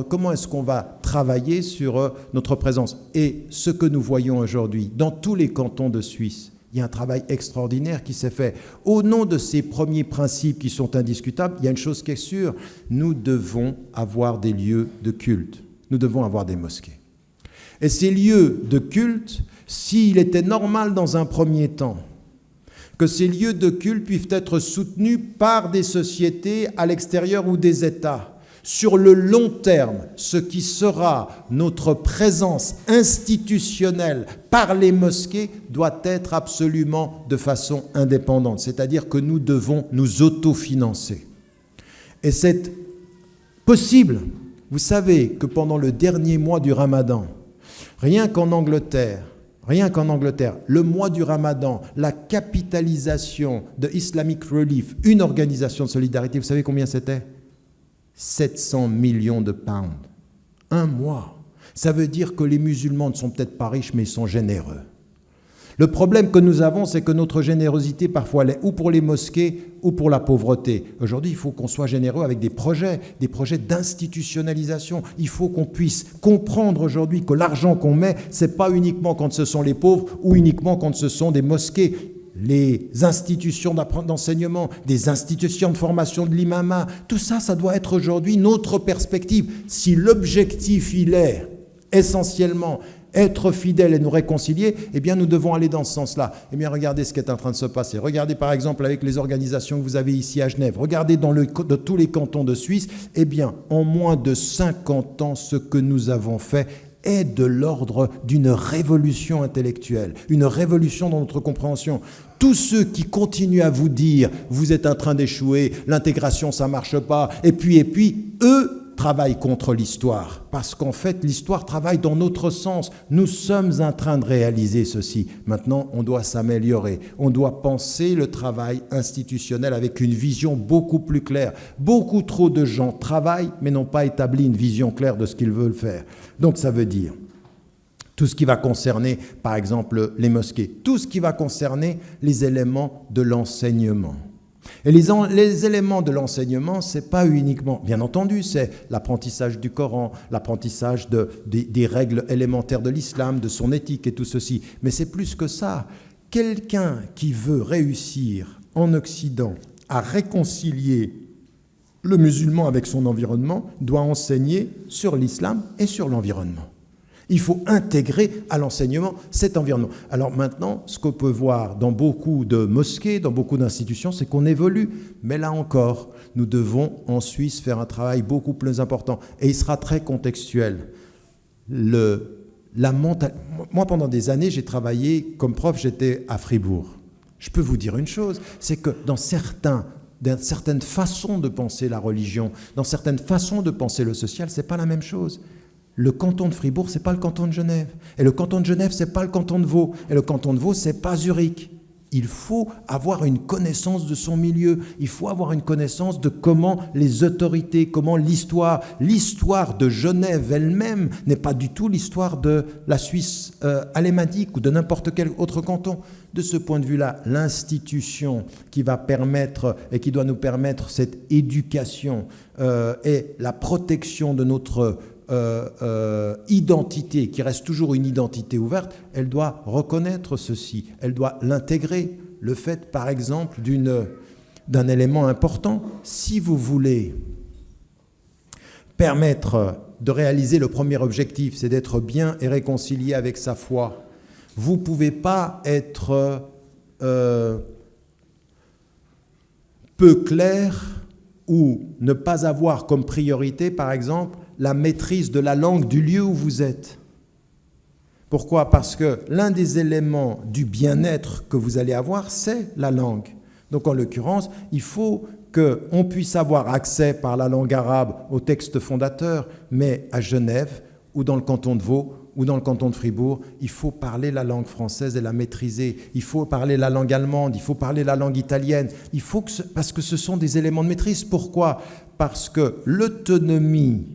comment est-ce qu'on va travailler sur notre présence? Et ce que nous voyons aujourd'hui, dans tous les cantons de Suisse, il y a un travail extraordinaire qui s'est fait. Au nom de ces premiers principes qui sont indiscutables, il y a une chose qui est sûre, nous devons avoir des lieux de culte. Nous devons avoir des mosquées. Et ces lieux de culte, s'il était normal dans un premier temps que ces lieux de culte puissent être soutenus par des sociétés à l'extérieur ou des États, sur le long terme, ce qui sera notre présence institutionnelle par les mosquées doit être absolument de façon indépendante. C'est-à-dire que nous devons nous autofinancer. Et c'est possible. Vous savez que pendant le dernier mois du Ramadan, rien qu'en Angleterre, le mois du Ramadan, la capitalisation de Islamic Relief, une organisation de solidarité, vous savez combien c'était ? 700 millions de pounds. Un mois. Ça veut dire que les musulmans ne sont peut-être pas riches, mais ils sont généreux. Le problème que nous avons, c'est que notre générosité, parfois, elle est ou pour les mosquées ou pour la pauvreté. Aujourd'hui, il faut qu'on soit généreux avec des projets d'institutionnalisation. Il faut qu'on puisse comprendre aujourd'hui que l'argent qu'on met, ce n'est pas uniquement quand ce sont les pauvres ou uniquement quand ce sont des mosquées. Les institutions d'enseignement, des institutions de formation de l'imama, tout ça, ça doit être aujourd'hui notre perspective. Si l'objectif, il est essentiellement être fidèle et nous réconcilier, eh bien nous devons aller dans ce sens-là. Eh bien regardez ce qui est en train de se passer. Regardez par exemple avec les organisations que vous avez ici à Genève. Regardez dans tous les cantons de Suisse. Eh bien en moins de 50 ans, ce que nous avons fait est de l'ordre d'une révolution intellectuelle, une révolution dans notre compréhension. Tous ceux qui continuent à vous dire « vous êtes en train d'échouer, l'intégration ça ne marche pas », et puis, eux travaillent contre l'histoire, parce qu'en fait, l'histoire travaille dans notre sens. Nous sommes en train de réaliser ceci. Maintenant, on doit s'améliorer. On doit penser le travail institutionnel avec une vision beaucoup plus claire. Beaucoup trop de gens travaillent, mais n'ont pas établi une vision claire de ce qu'ils veulent faire. Donc, ça veut dire tout ce qui va concerner, par exemple, les mosquées, tout ce qui va concerner les éléments de l'enseignement. Et les éléments de l'enseignement, ce n'est pas uniquement, bien entendu, c'est l'apprentissage du Coran, l'apprentissage des règles élémentaires de l'islam, de son éthique et tout ceci. Mais c'est plus que ça. Quelqu'un qui veut réussir en Occident à réconcilier le musulman avec son environnement doit enseigner sur l'islam et sur l'environnement. Il faut intégrer à l'enseignement cet environnement. Alors maintenant, ce qu'on peut voir dans beaucoup de mosquées, dans beaucoup d'institutions, c'est qu'on évolue. Mais là encore, nous devons en Suisse faire un travail beaucoup plus important. Et il sera très contextuel. Moi, pendant des années, j'ai travaillé comme prof, j'étais à Fribourg. Je peux vous dire une chose, c'est que dans certaines façons de penser la religion, dans certaines façons de penser le social, ce n'est pas la même chose. Le canton de Fribourg, ce n'est pas le canton de Genève. Et le canton de Genève, ce n'est pas le canton de Vaud. Et le canton de Vaud, ce n'est pas Zurich. Il faut avoir une connaissance de son milieu. Il faut avoir une connaissance de comment les autorités, comment l'histoire de Genève elle-même n'est pas du tout l'histoire de la Suisse alémanique ou de n'importe quel autre canton. De ce point de vue-là, l'institution qui va permettre et qui doit nous permettre cette éducation et la protection de notre identité, qui reste toujours une identité ouverte, elle doit reconnaître ceci, elle doit l'intégrer. Le fait, par exemple, d'un élément important, si vous voulez permettre de réaliser le premier objectif, c'est d'être bien et réconcilié avec sa foi, vous ne pouvez pas être peu clair ou ne pas avoir comme priorité, par exemple, la maîtrise de la langue du lieu où vous êtes. Pourquoi ? Parce que l'un des éléments du bien-être que vous allez avoir, c'est la langue. Donc en l'occurrence, il faut qu'on puisse avoir accès par la langue arabe au texte fondateur, mais à Genève, ou dans le canton de Vaud, ou dans le canton de Fribourg, il faut parler la langue française et la maîtriser. Il faut parler la langue allemande, il faut parler la langue italienne. Parce que ce sont des éléments de maîtrise. Pourquoi ? Parce que l'autonomie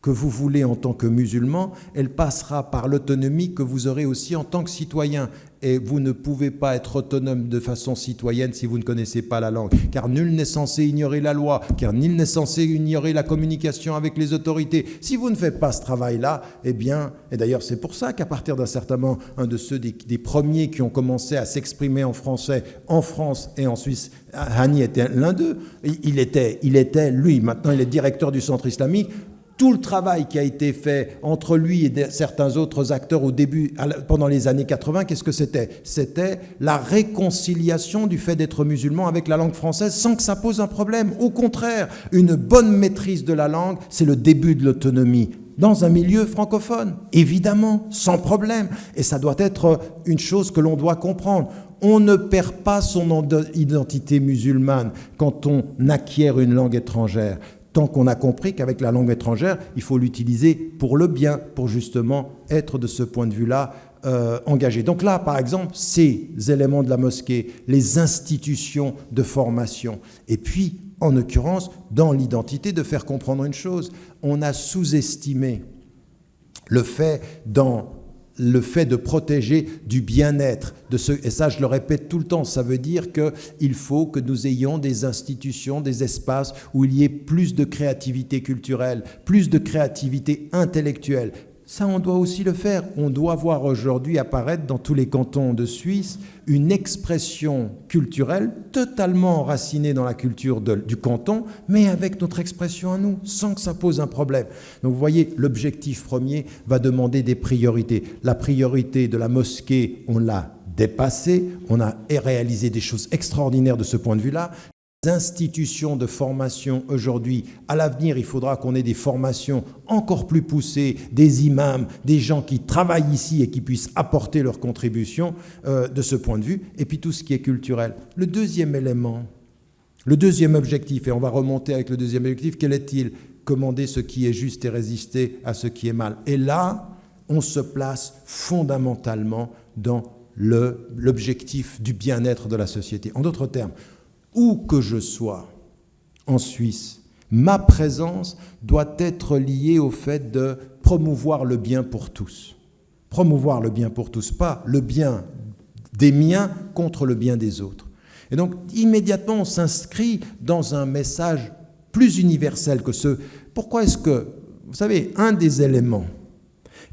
que vous voulez en tant que musulman, elle passera par l'autonomie que vous aurez aussi en tant que citoyen. Et vous ne pouvez pas être autonome de façon citoyenne si vous ne connaissez pas la langue. Car nul n'est censé ignorer la loi, car nul n'est censé ignorer la communication avec les autorités. Si vous ne faites pas ce travail-là, eh bien, et d'ailleurs c'est pour ça qu'à partir d'un certain moment, un de ceux des premiers qui ont commencé à s'exprimer en français en France et en Suisse, Hani était l'un d'eux. Il était, lui, maintenant il est directeur du centre islamique. Tout le travail qui a été fait entre lui et certains autres acteurs au début, pendant les années 80, qu'est-ce que c'était ? C'était la réconciliation du fait d'être musulman avec la langue française sans que ça pose un problème. Au contraire, une bonne maîtrise de la langue, c'est le début de l'autonomie. Dans un milieu francophone, évidemment, sans problème. Et ça doit être une chose que l'on doit comprendre. On ne perd pas son identité musulmane quand on acquiert une langue étrangère. Tant qu'on a compris qu'avec la langue étrangère, il faut l'utiliser pour le bien, pour justement être de ce point de vue-là engagé. Donc là, par exemple, ces éléments de la mosquée, les institutions de formation, et puis, en l'occurrence, dans l'identité, de faire comprendre une chose. On a sous-estimé le fait de protéger du bien-être de ceux, et ça je le répète tout le temps, ça veut dire qu'il faut que nous ayons des institutions, des espaces où il y ait plus de créativité culturelle, plus de créativité intellectuelle. Ça, on doit aussi le faire. On doit voir aujourd'hui apparaître dans tous les cantons de Suisse une expression culturelle totalement enracinée dans la culture du canton, mais avec notre expression à nous, sans que ça pose un problème. Donc vous voyez, l'objectif premier va demander des priorités. La priorité de la mosquée, on l'a dépassée, on a réalisé des choses extraordinaires de ce point de vue-là. Institutions de formation aujourd'hui, à l'avenir, il faudra qu'on ait des formations encore plus poussées, des imams, des gens qui travaillent ici et qui puissent apporter leur contribution de ce point de vue, et puis tout ce qui est culturel. Le deuxième élément, le deuxième objectif, et on va remonter avec le deuxième objectif, quel est-il ? Commander ce qui est juste et résister à ce qui est mal. Et là, on se place fondamentalement dans l'objectif du bien-être de la société. En d'autres termes, où que je sois en Suisse, ma présence doit être liée au fait de promouvoir le bien pour tous. Promouvoir le bien pour tous, pas le bien des miens contre le bien des autres. Et donc, immédiatement, on s'inscrit dans un message plus universel que ce. Pourquoi est-ce que, vous savez, un des éléments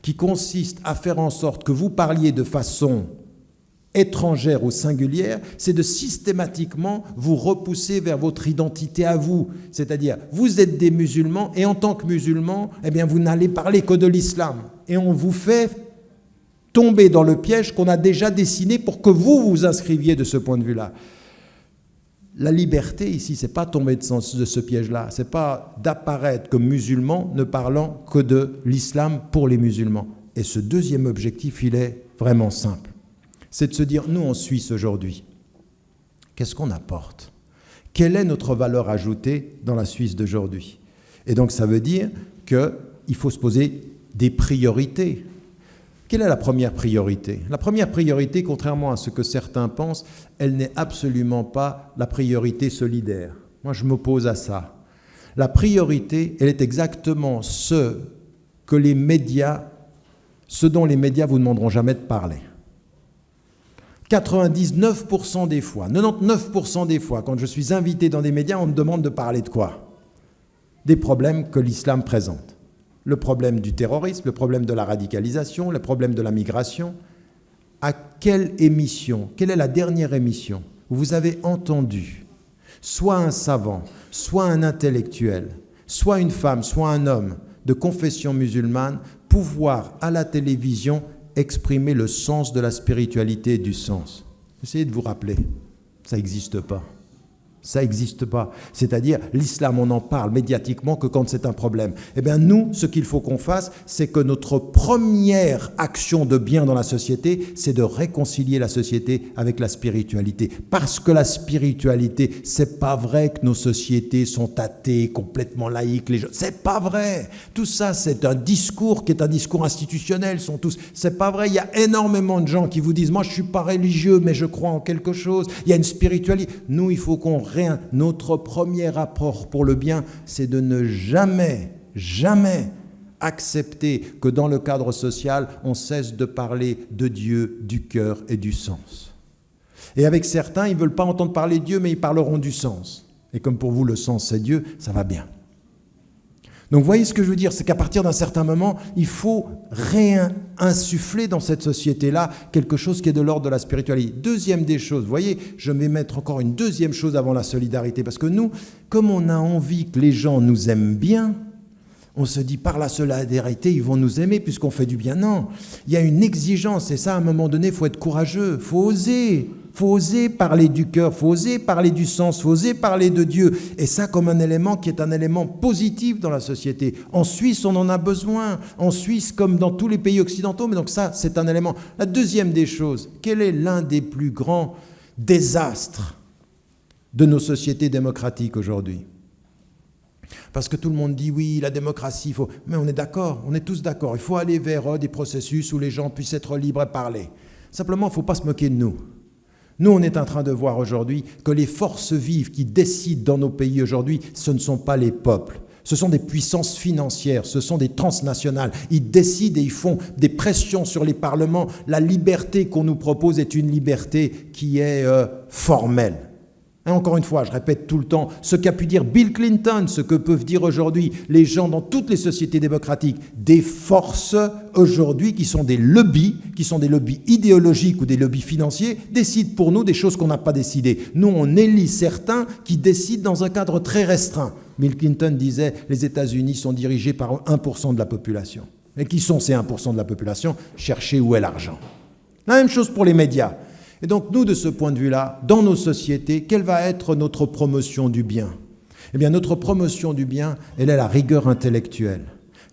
qui consiste à faire en sorte que vous parliez de façon étrangère ou singulière, c'est de systématiquement vous repousser vers votre identité à vous. C'est-à-dire, vous êtes des musulmans et en tant que musulmans, eh bien, vous n'allez parler que de l'islam. Et on vous fait tomber dans le piège qu'on a déjà dessiné pour que vous vous inscriviez de ce point de vue-là. La liberté ici, c'est pas tomber de ce piège-là, c'est pas d'apparaître comme musulman ne parlant que de l'islam pour les musulmans. Et ce deuxième objectif, il est vraiment simple. C'est de se dire, nous en Suisse aujourd'hui, qu'est-ce qu'on apporte ? Quelle est notre valeur ajoutée dans la Suisse d'aujourd'hui ? Et donc ça veut dire qu'il faut se poser des priorités. Quelle est la première priorité ? La première priorité, contrairement à ce que certains pensent, elle n'est absolument pas la priorité solidaire. Moi, je m'oppose à ça. La priorité, elle est exactement ce dont les médias vous demanderont jamais de parler. 99% des fois, 99% des fois, quand je suis invité dans des médias, on me demande de parler de quoi ? Des problèmes que l'islam présente. Le problème du terrorisme, le problème de la radicalisation, le problème de la migration. À quelle émission, quelle est la dernière émission où vous avez entendu soit un savant, soit un intellectuel, soit une femme, soit un homme de confession musulmane pouvoir à la télévision exprimer le sens de la spiritualité et du sens. Essayez de vous rappeler, ça n'existe pas. Ça n'existe pas. C'est-à-dire, l'islam, on en parle médiatiquement que quand c'est un problème. Eh bien, nous, ce qu'il faut qu'on fasse, c'est que notre première action de bien dans la société, c'est de réconcilier la société avec la spiritualité. Parce que la spiritualité, c'est pas vrai que nos sociétés sont athées, complètement laïques. C'est pas vrai. Tout ça, c'est un discours qui est un discours institutionnel. C'est pas vrai. Il y a énormément de gens qui vous disent, moi, je suis pas religieux, mais je crois en quelque chose. Il y a une spiritualité. Nous, il faut qu'on notre premier apport pour le bien, c'est de ne jamais accepter que dans le cadre social, on cesse de parler de Dieu, du cœur et du sens. Et avec certains, ils ne veulent pas entendre parler de Dieu, mais ils parleront du sens. Et comme pour vous, le sens, c'est Dieu, ça va bien. Donc, vous voyez ce que je veux dire, c'est qu'à partir d'un certain moment, il faut réinsuffler dans cette société-là quelque chose qui est de l'ordre de la spiritualité. Deuxième des choses, vous voyez, je vais mettre encore une deuxième chose avant la solidarité, parce que nous, comme on a envie que les gens nous aiment bien, on se dit par la solidarité, ils vont nous aimer puisqu'on fait du bien. Non, il y a une exigence, et ça, à un moment donné, il faut être courageux, il faut oser. Il faut oser parler du cœur, il faut oser parler du sens, il faut oser parler de Dieu. Et ça comme un élément qui est un élément positif dans la société. En Suisse, on en a besoin. En Suisse, comme dans tous les pays occidentaux. Mais donc ça, c'est un élément. La deuxième des choses, quel est l'un des plus grands désastres de nos sociétés démocratiques aujourd'hui ? Parce que tout le monde dit oui, la démocratie, il faut... Mais on est d'accord, on est tous d'accord. Il faut aller vers des processus où les gens puissent être libres et parler. Simplement, il ne faut pas se moquer de nous. Nous, on est en train de voir aujourd'hui que les forces vives qui décident dans nos pays aujourd'hui, ce ne sont pas les peuples. Ce sont des puissances financières, ce sont des transnationales. Ils décident et ils font des pressions sur les parlements. La liberté qu'on nous propose est une liberté qui est formelle. Et encore une fois, je répète tout le temps, ce qu'a pu dire Bill Clinton, ce que peuvent dire aujourd'hui les gens dans toutes les sociétés démocratiques, des forces aujourd'hui qui sont des lobbies idéologiques ou des lobbies financiers, décident pour nous des choses qu'on n'a pas décidées. Nous, on élit certains qui décident dans un cadre très restreint. Bill Clinton disait, les États-Unis sont dirigés par 1% de la population. Et qui sont ces 1% de la population ? Cherchez où est l'argent. La même chose pour les médias. Et donc, nous, de ce point de vue-là, dans nos sociétés, quelle va être notre promotion du bien ? Eh bien, notre promotion du bien, elle est la rigueur intellectuelle.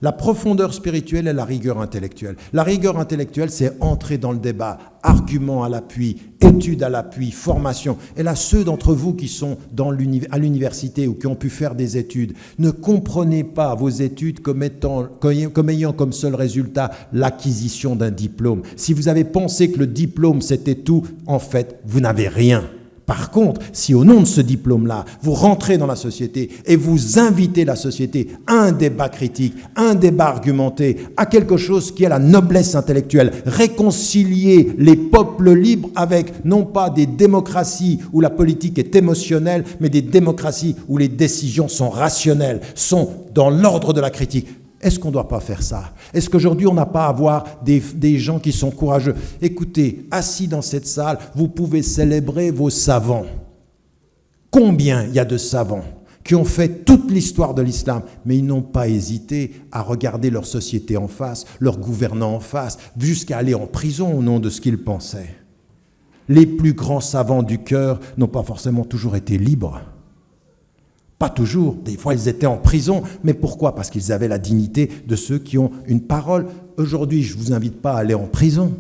La profondeur spirituelle est la rigueur intellectuelle. La rigueur intellectuelle, c'est entrer dans le débat, argument à l'appui, études à l'appui, formation. Et là, ceux d'entre vous qui sont à l'université ou qui ont pu faire des études, ne comprenez pas vos études comme ayant comme seul résultat l'acquisition d'un diplôme. Si vous avez pensé que le diplôme, c'était tout, en fait, vous n'avez rien. Par contre, si au nom de ce diplôme-là, vous rentrez dans la société et vous invitez la société à un débat critique, à un débat argumenté, à quelque chose qui est la noblesse intellectuelle, réconcilier les peuples libres avec non pas des démocraties où la politique est émotionnelle, mais des démocraties où les décisions sont rationnelles, sont dans l'ordre de la critique. Est-ce qu'on ne doit pas faire ça ? Est-ce qu'aujourd'hui, on n'a pas à avoir des gens qui sont courageux ? Écoutez, assis dans cette salle, vous pouvez célébrer vos savants. Combien il y a de savants qui ont fait toute l'histoire de l'islam, mais ils n'ont pas hésité à regarder leur société en face, leurs gouvernants en face, jusqu'à aller en prison au nom de ce qu'ils pensaient. Les plus grands savants du cœur n'ont pas forcément toujours été libres. Pas toujours, des fois ils étaient en prison, mais pourquoi ? Parce qu'ils avaient la dignité de ceux qui ont une parole. Aujourd'hui, je ne vous invite pas à aller en prison,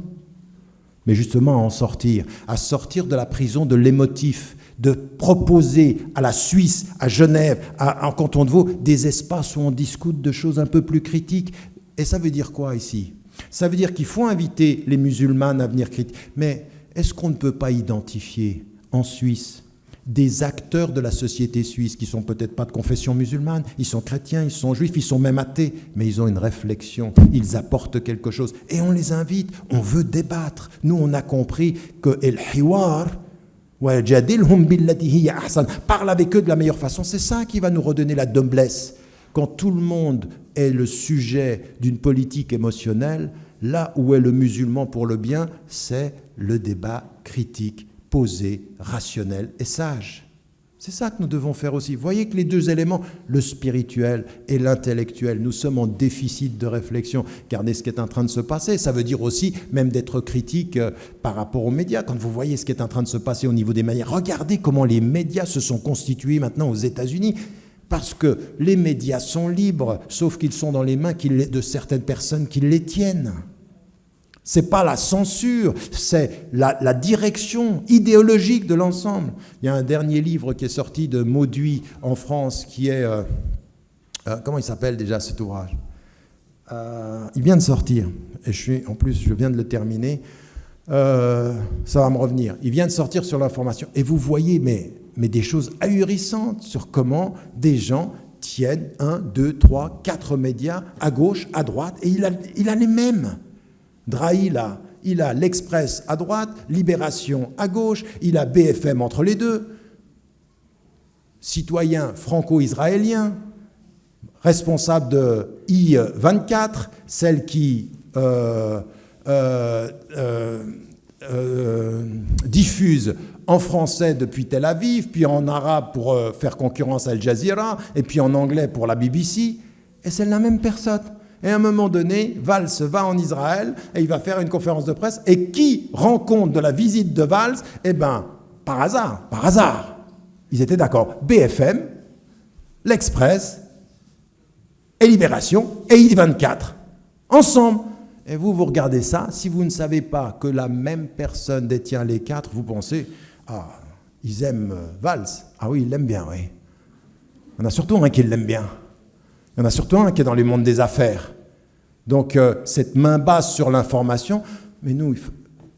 mais justement à en sortir, à sortir de la prison de l'émotif, de proposer à la Suisse, à Genève, en canton de Vaud, des espaces où on discute de choses un peu plus critiques. Et ça veut dire quoi ici ? Ça veut dire qu'il faut inviter les musulmanes à venir critiquer. Mais est-ce qu'on ne peut pas identifier en Suisse des acteurs de la société suisse qui sont peut-être pas de confession musulmane, ils sont chrétiens, ils sont juifs, ils sont même athées, mais ils ont une réflexion, ils apportent quelque chose. Et on les invite, on veut débattre. Nous, on a compris que el hiwar, parle avec eux de la meilleure façon. C'est ça qui va nous redonner la noblesse. Quand tout le monde est le sujet d'une politique émotionnelle, là où est le musulman pour le bien, c'est le débat critique, posé, rationnel et sage. C'est ça que nous devons faire aussi. Vous voyez que les deux éléments, le spirituel et l'intellectuel, nous sommes en déficit de réflexion. Regardez ce qui est en train de se passer. Ça veut dire aussi même d'être critique par rapport aux médias. Quand vous voyez ce qui est en train de se passer au niveau des médias, regardez comment les médias se sont constitués maintenant aux États-Unis. Parce que les médias sont libres, sauf qu'ils sont dans les mains de certaines personnes qui les tiennent. Ce n'est pas la censure, c'est la direction idéologique de l'ensemble. Il y a un dernier livre qui est sorti de Mauduit en France, qui est... comment il s'appelle déjà cet ouvrage? Il vient de sortir, et en plus je viens de le terminer. Ça va me revenir. Il vient de sortir sur l'information. Et vous voyez mais des choses ahurissantes sur comment des gens tiennent 1, 2, 3, 4 médias à gauche, à droite, et il a les mêmes. Drahi, là, il a l'Express à droite, Libération à gauche, il a BFM entre les deux, citoyen franco-israélien, responsable de I24, celle qui diffuse en français depuis Tel Aviv, puis en arabe pour faire concurrence à Al Jazeera, et puis en anglais pour la BBC, et c'est la même personne. Et à un moment donné, Valls va en Israël et il va faire une conférence de presse. Et qui rend compte de la visite de Valls? Eh bien, par hasard, ils étaient d'accord. BFM, l'Express, et Libération, et I24, ensemble. Et vous regardez ça, si vous ne savez pas que la même personne détient les 4, vous pensez, ah, ils aiment Valls. Ah oui, ils l'aiment bien, oui. Il y en a surtout un qui l'aime bien. Il y en a surtout un qui est dans le monde des affaires. Donc, cette main basse sur l'information, mais nous,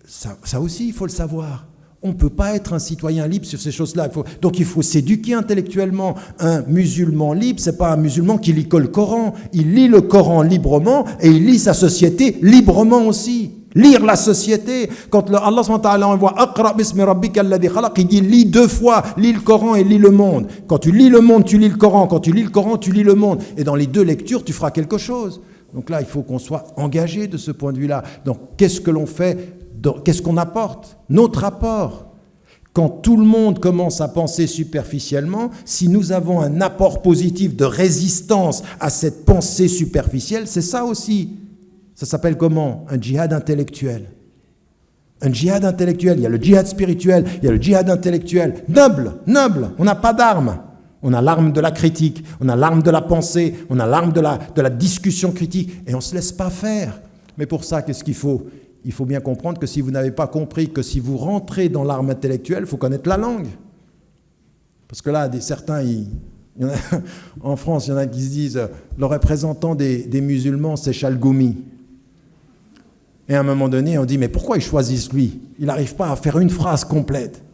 ça aussi, il faut le savoir. On ne peut pas être un citoyen libre sur ces choses-là. Donc, il faut s'éduquer intellectuellement. Un musulman libre, ce n'est pas un musulman qui lit que le Coran. Il lit le Coran librement et il lit sa société librement aussi. Lire la société. Quand Allah subhanahu wa ta'ala envoie « Aqra bismi rabbika alladhi khalaq », il dit « lis 2 fois, lis le Coran et lis le monde ». Quand tu lis le monde, tu lis le Coran. Quand tu lis le Coran, tu lis le monde. Et dans les 2 lectures, tu feras quelque chose. Donc là, il faut qu'on soit engagé de ce point de vue-là. Donc, qu'est-ce que l'on fait? Qu'est-ce qu'on apporte? Notre apport. Quand tout le monde commence à penser superficiellement, si nous avons un apport positif de résistance à cette pensée superficielle, c'est ça aussi. Ça s'appelle comment? Un djihad intellectuel. Un djihad intellectuel. Il y a le djihad spirituel, il y a le djihad intellectuel. Noble. On n'a pas d'armes. On a l'arme de la critique, on a l'arme de la pensée, on a l'arme de la discussion critique. Et on ne se laisse pas faire. Mais pour ça, qu'est-ce qu'il faut? Il faut bien comprendre que si vous n'avez pas compris que si vous rentrez dans l'arme intellectuelle, il faut connaître la langue. Parce que là, certains... en France, il y en a qui se disent le représentant des musulmans, c'est Chalgoumi. Et à un moment donné, on dit mais pourquoi ils choisissent lui? Il n'arrive pas à faire une phrase complète.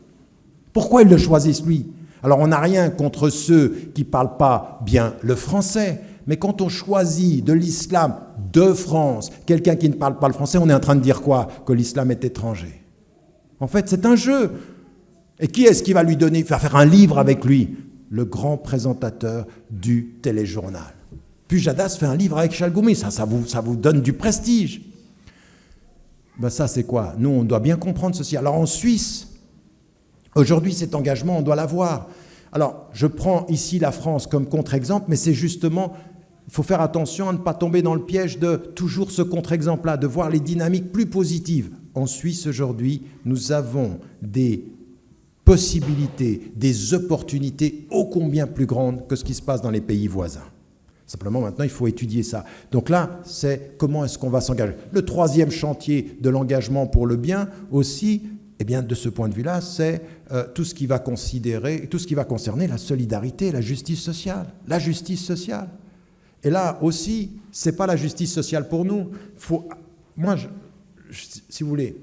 Pourquoi ils le choisissent lui? Alors on n'a rien contre ceux qui ne parlent pas bien le français, mais quand on choisit de l'islam de France, quelqu'un qui ne parle pas le français, on est en train de dire quoi? Que l'islam est étranger. En fait, c'est un jeu. Et qui est-ce qui va lui donner, faire un livre avec lui? Le grand présentateur du téléjournal. Pujadas fait un livre avec Chalgoumi, ça vous donne du prestige. Ben ça, c'est quoi? Nous, on doit bien comprendre ceci. Alors en Suisse, aujourd'hui, cet engagement, on doit l'avoir. Alors, je prends ici la France comme contre-exemple, mais c'est justement, il faut faire attention à ne pas tomber dans le piège de toujours ce contre-exemple-là, de voir les dynamiques plus positives. En Suisse, aujourd'hui, nous avons des possibilités, des opportunités ô combien plus grandes que ce qui se passe dans les pays voisins. Simplement, maintenant, il faut étudier ça. Donc là, c'est comment est-ce qu'on va s'engager. Le 3e chantier de l'engagement pour le bien aussi, eh bien, de ce point de vue-là, c'est tout ce qui va concerner la solidarité, la justice sociale. La justice sociale. Et là aussi, ce n'est pas la justice sociale pour nous. Moi, si vous voulez,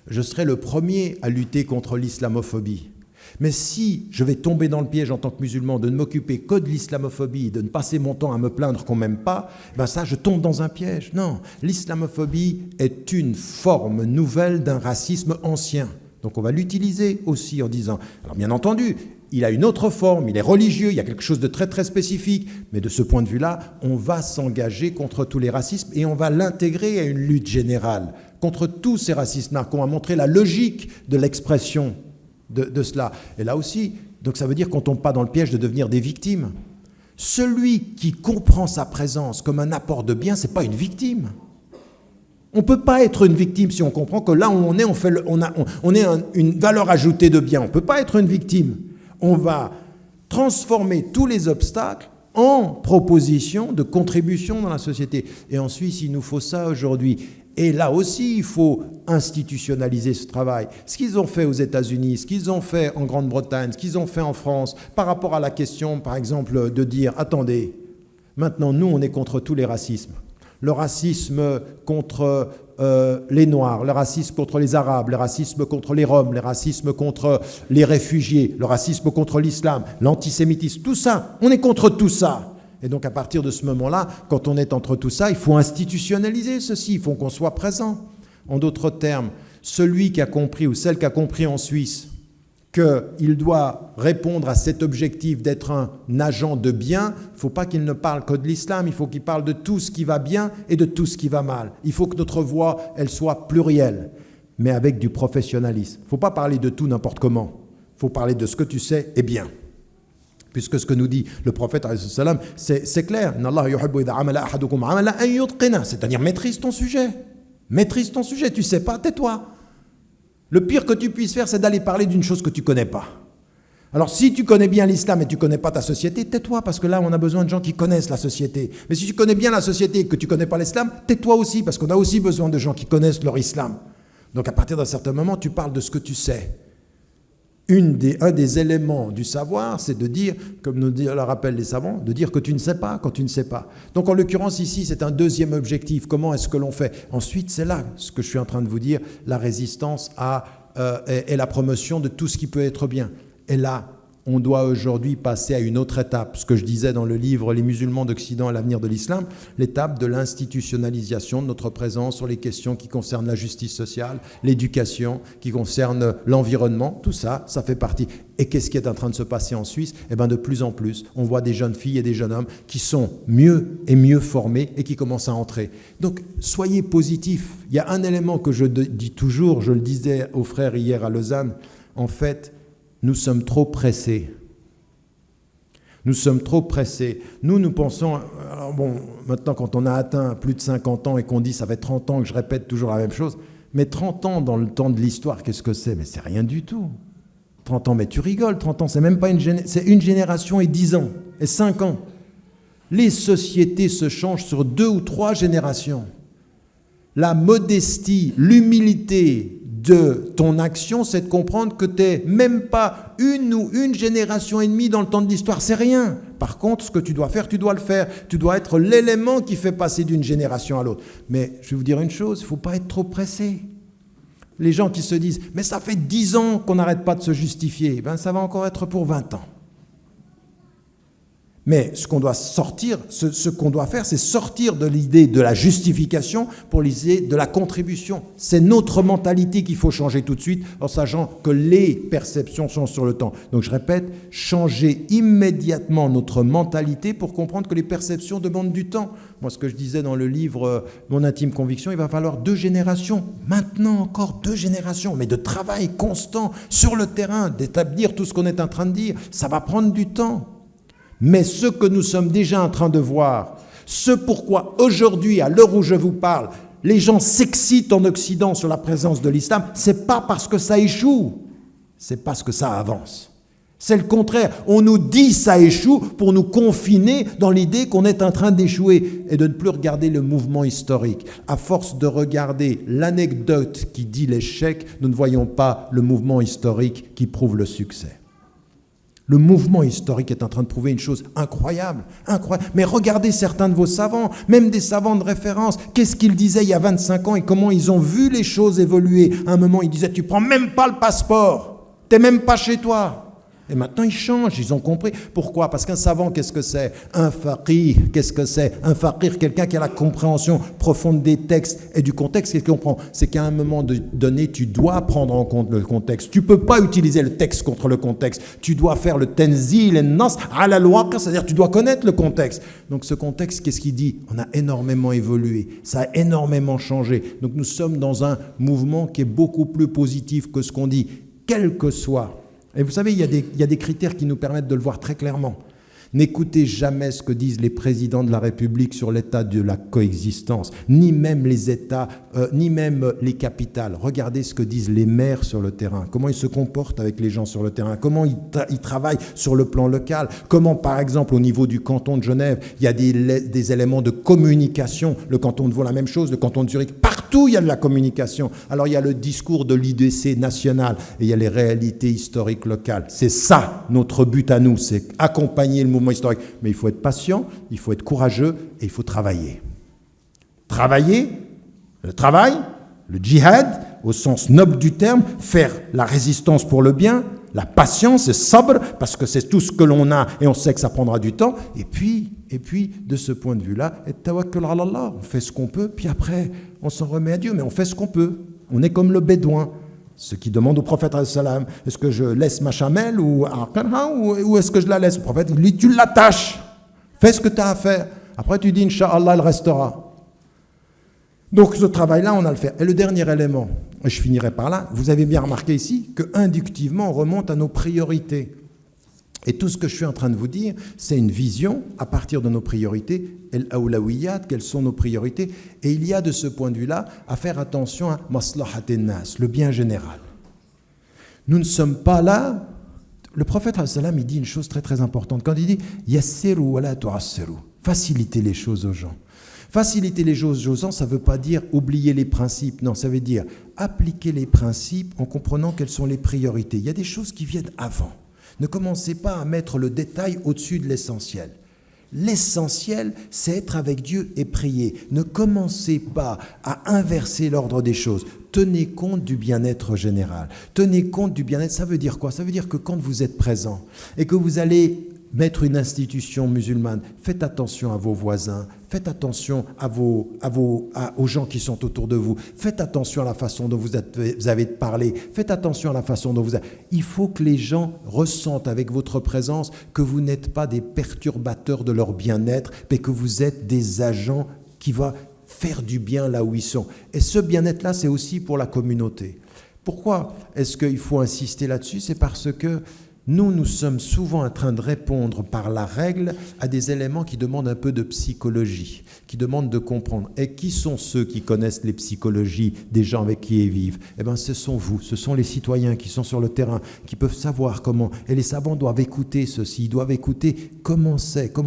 je serai le premier à lutter contre l'islamophobie. Mais si je vais tomber dans le piège en tant que musulman de ne m'occuper que de l'islamophobie, de ne passer mon temps à me plaindre qu'on ne m'aime pas, ben ça, je tombe dans un piège. Non, l'islamophobie est une forme nouvelle d'un racisme ancien. Donc on va l'utiliser aussi en disant, alors bien entendu, il a une autre forme, il est religieux, il y a quelque chose de très très spécifique, mais de ce point de vue-là, on va s'engager contre tous les racismes et on va l'intégrer à une lutte générale contre tous ces racismes-là, qu'on va montrer la logique de l'expression de cela. Et là aussi, donc ça veut dire qu'on ne tombe pas dans le piège de devenir des victimes. Celui qui comprend sa présence comme un apport de bien, ce n'est pas une victime. On ne peut pas être une victime si on comprend que là où on est, on est une valeur ajoutée de bien. On ne peut pas être une victime. On va transformer tous les obstacles en propositions de contribution dans la société. Et en Suisse, il nous faut ça aujourd'hui. Et là aussi, il faut institutionnaliser ce travail. Ce qu'ils ont fait aux États-Unis, ce qu'ils ont fait en Grande-Bretagne, ce qu'ils ont fait en France, par rapport à la question, par exemple, de dire, attendez, maintenant, nous, on est contre tous les racismes. Le racisme contre les Noirs, le racisme contre les Arabes, le racisme contre les Roms, le racisme contre les réfugiés, le racisme contre l'islam, l'antisémitisme, tout ça, on est contre tout ça. Et donc à partir de ce moment-là, quand on est entre tout ça, il faut institutionnaliser ceci, il faut qu'on soit présent. En d'autres termes, celui qui a compris ou celle qui a compris en Suisse qu'il doit répondre à cet objectif d'être un agent de bien, il ne faut pas qu'il ne parle que de l'islam, il faut qu'il parle de tout ce qui va bien et de tout ce qui va mal. Il faut que notre voix, elle soit plurielle, mais avec du professionnalisme. Il ne faut pas parler de tout n'importe comment. Il faut parler de ce que tu sais est bien. Puisque ce que nous dit le prophète, c'est clair. C'est-à-dire, maîtrise ton sujet. Maîtrise ton sujet. Tu ne sais pas, tais-toi. Le pire que tu puisses faire, c'est d'aller parler d'une chose que tu ne connais pas. Alors, si tu connais bien l'islam et tu ne connais pas ta société, tais-toi, parce que là, on a besoin de gens qui connaissent la société. Mais si tu connais bien la société et que tu ne connais pas l'islam, tais-toi aussi, parce qu'on a aussi besoin de gens qui connaissent leur islam. Donc, à partir d'un certain moment, tu parles de ce que tu sais. Un des éléments du savoir, c'est de dire, comme nous le rappellent les savants, de dire que tu ne sais pas quand tu ne sais pas. Donc en l'occurrence ici, c'est un deuxième objectif. Comment est-ce que l'on fait? Ensuite, c'est là ce que je suis en train de vous dire, la résistance et la promotion de tout ce qui peut être bien. Et là, on doit aujourd'hui passer à une autre étape, ce que je disais dans le livre « Les musulmans d'Occident à l'avenir de l'islam », l'étape de l'institutionnalisation de notre présence sur les questions qui concernent la justice sociale, l'éducation, qui concernent l'environnement, tout ça, ça fait partie. Et qu'est-ce qui est en train de se passer en Suisse? Eh bien, de plus en plus, on voit des jeunes filles et des jeunes hommes qui sont mieux et mieux formés et qui commencent à entrer. Donc, soyez positifs. Il y a un élément que je dis toujours, je le disais aux frères hier à Lausanne, en fait, nous sommes trop pressés. Nous sommes trop pressés. Nous pensons, alors bon, maintenant quand on a atteint plus de 50 ans et qu'on dit ça fait 30 ans que je répète toujours la même chose, mais 30 ans dans le temps de l'histoire, qu'est-ce que c'est? Mais c'est rien du tout. 30 ans, mais tu rigoles, 30 ans, c'est même pas c'est une génération et 10 ans, et 5 ans. Les sociétés se changent sur 2 ou 3 générations. La modestie, l'humilité de ton action, c'est de comprendre que tu n'es même pas une génération et demie dans le temps de l'histoire, c'est rien. Par contre, ce que tu dois faire, tu dois le faire. Tu dois être l'élément qui fait passer d'une génération à l'autre. Mais je vais vous dire une chose, il ne faut pas être trop pressé. Les gens qui se disent « mais ça fait 10 ans qu'on n'arrête pas de se justifier », ben ça va encore être pour 20 ans. Mais ce qu'on doit faire, c'est sortir de l'idée de la justification pour l'idée de la contribution. C'est notre mentalité qu'il faut changer tout de suite en sachant que les perceptions sont sur le temps. Donc je répète, changer immédiatement notre mentalité pour comprendre que les perceptions demandent du temps. Moi, ce que je disais dans le livre Mon intime conviction, il va falloir 2 générations. Maintenant encore 2 générations, mais de travail constant sur le terrain, d'établir tout ce qu'on est en train de dire. Ça va prendre du temps. Mais ce que nous sommes déjà en train de voir, ce pourquoi aujourd'hui, à l'heure où je vous parle, les gens s'excitent en Occident sur la présence de l'islam, ce n'est pas parce que ça échoue, c'est parce que ça avance. C'est le contraire. On nous dit ça échoue pour nous confiner dans l'idée qu'on est en train d'échouer et de ne plus regarder le mouvement historique. À force de regarder l'anecdote qui dit l'échec, nous ne voyons pas le mouvement historique qui prouve le succès. Le mouvement historique est en train de prouver une chose incroyable, incroyable. Mais regardez certains de vos savants, même des savants de référence, qu'est-ce qu'ils disaient il y a 25 ans et comment ils ont vu les choses évoluer. À un moment, ils disaient, tu prends même pas le passeport, t'es même pas chez toi. Et maintenant, ils changent, ils ont compris. Pourquoi? Parce qu'un savant, qu'est-ce que c'est? Un faqih, qu'est-ce que c'est? Un faqih, quelqu'un qui a la compréhension profonde des textes et du contexte, qu'est-ce qu'il comprend? C'est qu'à un moment donné, tu dois prendre en compte le contexte. Tu ne peux pas utiliser le texte contre le contexte. Tu dois faire le tenzil et nas ala al-waqi', c'est-à-dire tu dois connaître le contexte. Donc ce contexte, qu'est-ce qu'il dit? On a énormément évolué, ça a énormément changé. Donc nous sommes dans un mouvement qui est beaucoup plus positif que ce qu'on dit, quel que soit Et vous savez, il y a des critères qui nous permettent de le voir très clairement. N'écoutez jamais ce que disent les présidents de la République sur l'état de la coexistence, ni même les États, ni même les capitales. Regardez ce que disent les maires sur le terrain, comment ils se comportent avec les gens sur le terrain, comment ils travaillent sur le plan local, comment par exemple au niveau du canton de Genève, il y a des éléments de communication. Le canton de Vaud, la même chose, le canton de Zurich, partout il y a de la communication. Alors il y a le discours de l'IDC national et il y a les réalités historiques locales. C'est ça notre but à nous, c'est accompagner le mouvement historique. Mais il faut être patient, il faut être courageux et il faut travailler. Travailler, le travail, le djihad, au sens noble du terme, faire la résistance pour le bien, la patience, le sabr, parce que c'est tout ce que l'on a et on sait que ça prendra du temps. Et puis de ce point de vue-là, et tawakkul ala Allah, on fait ce qu'on peut, puis après, on s'en remet à Dieu, mais on fait ce qu'on peut. On est comme le bédouin. Ce qui demande au prophète, est-ce que je laisse ma chamelle ou est-ce que je la laisse? Le prophète lui dit, tu l'attaches, fais ce que tu as à faire. Après tu dis, Inch'Allah, elle restera. Donc ce travail-là, on a à le faire. Et le dernier élément, et je finirai par là, vous avez bien remarqué ici que inductivement, on remonte à nos priorités. Et tout ce que je suis en train de vous dire, c'est une vision à partir de nos priorités, el-awlawiyat, quelles sont nos priorités. Et il y a de ce point de vue-là à faire attention à maslahat nas, le bien général. Nous ne sommes pas là. Le prophète, il dit une chose très très importante. Quand il dit « yassiru wa la tu'assiru », faciliter les choses aux gens. Faciliter les choses aux gens, ça ne veut pas dire oublier les principes. Non, ça veut dire appliquer les principes en comprenant quelles sont les priorités. Il y a des choses qui viennent avant. Ne commencez pas à mettre le détail au-dessus de l'essentiel. L'essentiel, c'est être avec Dieu et prier. Ne commencez pas à inverser l'ordre des choses. Tenez compte du bien-être général. Tenez compte du bien-être, ça veut dire quoi? Ça veut dire que quand vous êtes présent et que vous allez mettre une institution musulmane, faites attention à vos voisins, faites attention aux gens qui sont autour de vous, faites attention à la façon dont vous avez parlé, faites attention à la façon dont vous avez... Il faut que les gens ressentent avec votre présence que vous n'êtes pas des perturbateurs de leur bien-être, mais que vous êtes des agents qui vont faire du bien là où ils sont. Et ce bien-être-là, c'est aussi pour la communauté. Pourquoi est-ce qu'il faut insister là-dessus? C'est parce que nous sommes souvent en train de répondre par la règle à des éléments qui demandent un peu de psychologie, qui demandent de comprendre. Et qui sont ceux qui connaissent les psychologies des gens avec qui ils vivent? Eh bien, ce sont vous, ce sont les citoyens qui sont sur le terrain, qui peuvent savoir comment. Et les savants doivent écouter ceci, ils doivent écouter comment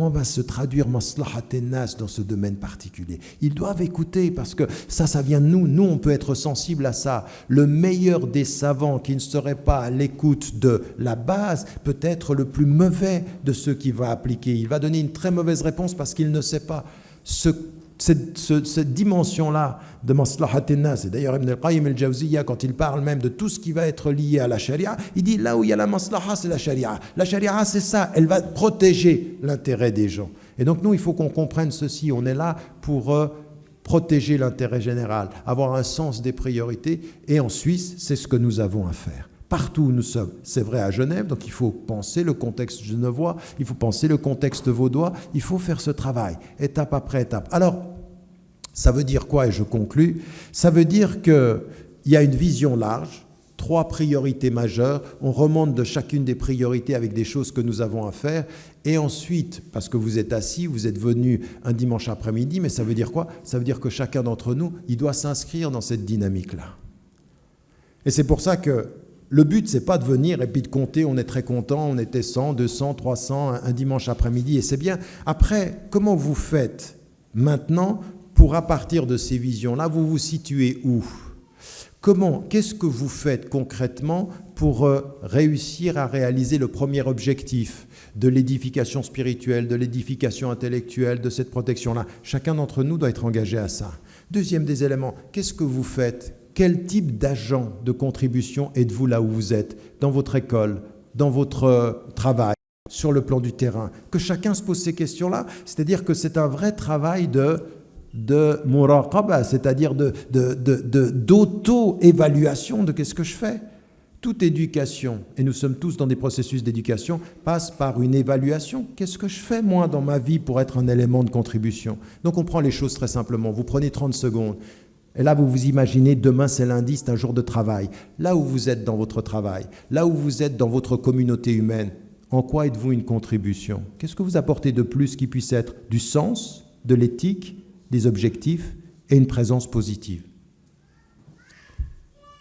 va se traduire maslahat nas dans ce domaine particulier. Ils doivent écouter parce que ça vient de nous. Nous, on peut être sensible à ça. Le meilleur des savants qui ne serait pas à l'écoute de la base, peut être le plus mauvais de ceux qui va appliquer. Il va donner une très mauvaise réponse parce qu'il ne sait pas cette dimension-là de maslahat nas. Et d'ailleurs, Ibn al-Qayyim al-Jawziyya, quand il parle même de tout ce qui va être lié à la charia, il dit là où il y a la maslaha, c'est la charia. La charia, c'est ça, elle va protéger l'intérêt des gens. Et donc nous, il faut qu'on comprenne ceci. On est là pour protéger l'intérêt général, avoir un sens des priorités. Et en Suisse, c'est ce que nous avons à faire. Partout où nous sommes, c'est vrai à Genève, donc il faut penser le contexte genevois, il faut penser le contexte vaudois, il faut faire ce travail, étape après étape. Alors, ça veut dire quoi? Et je conclus. Ça veut dire qu'il y a une vision large, 3 priorités majeures, on remonte de chacune des priorités avec des choses que nous avons à faire, et ensuite, parce que vous êtes assis, vous êtes venu un dimanche après-midi, mais ça veut dire quoi? Ça veut dire que chacun d'entre nous, il doit s'inscrire dans cette dynamique-là. Et c'est pour ça que le but, c'est pas de venir et puis de compter, on est très content, on était 100, 200, 300, un dimanche après-midi, et c'est bien. Après, comment vous faites maintenant pour, à partir de ces visions-là, vous vous situez où? Qu'est-ce que vous faites concrètement pour réussir à réaliser le premier objectif de l'édification spirituelle, de l'édification intellectuelle, de cette protection-là? Chacun d'entre nous doit être engagé à ça. Deuxième des éléments, qu'est-ce que vous faites? Quel type d'agent de contribution êtes-vous là où vous êtes, dans votre école, dans votre travail, sur le plan du terrain? Que chacun se pose ces questions-là, c'est-à-dire que c'est un vrai travail de muraqaba, c'est-à-dire d'auto-évaluation de qu'est-ce que je fais. Toute éducation, et nous sommes tous dans des processus d'éducation, passe par une évaluation. Qu'est-ce que je fais, moi, dans ma vie pour être un élément de contribution? Donc on prend les choses très simplement. Vous prenez 30 secondes. Et là, vous vous imaginez, demain c'est lundi, c'est un jour de travail. Là où vous êtes dans votre travail, là où vous êtes dans votre communauté humaine, en quoi êtes-vous une contribution? Qu'est-ce que vous apportez de plus qui puisse être du sens, de l'éthique, des objectifs et une présence positive?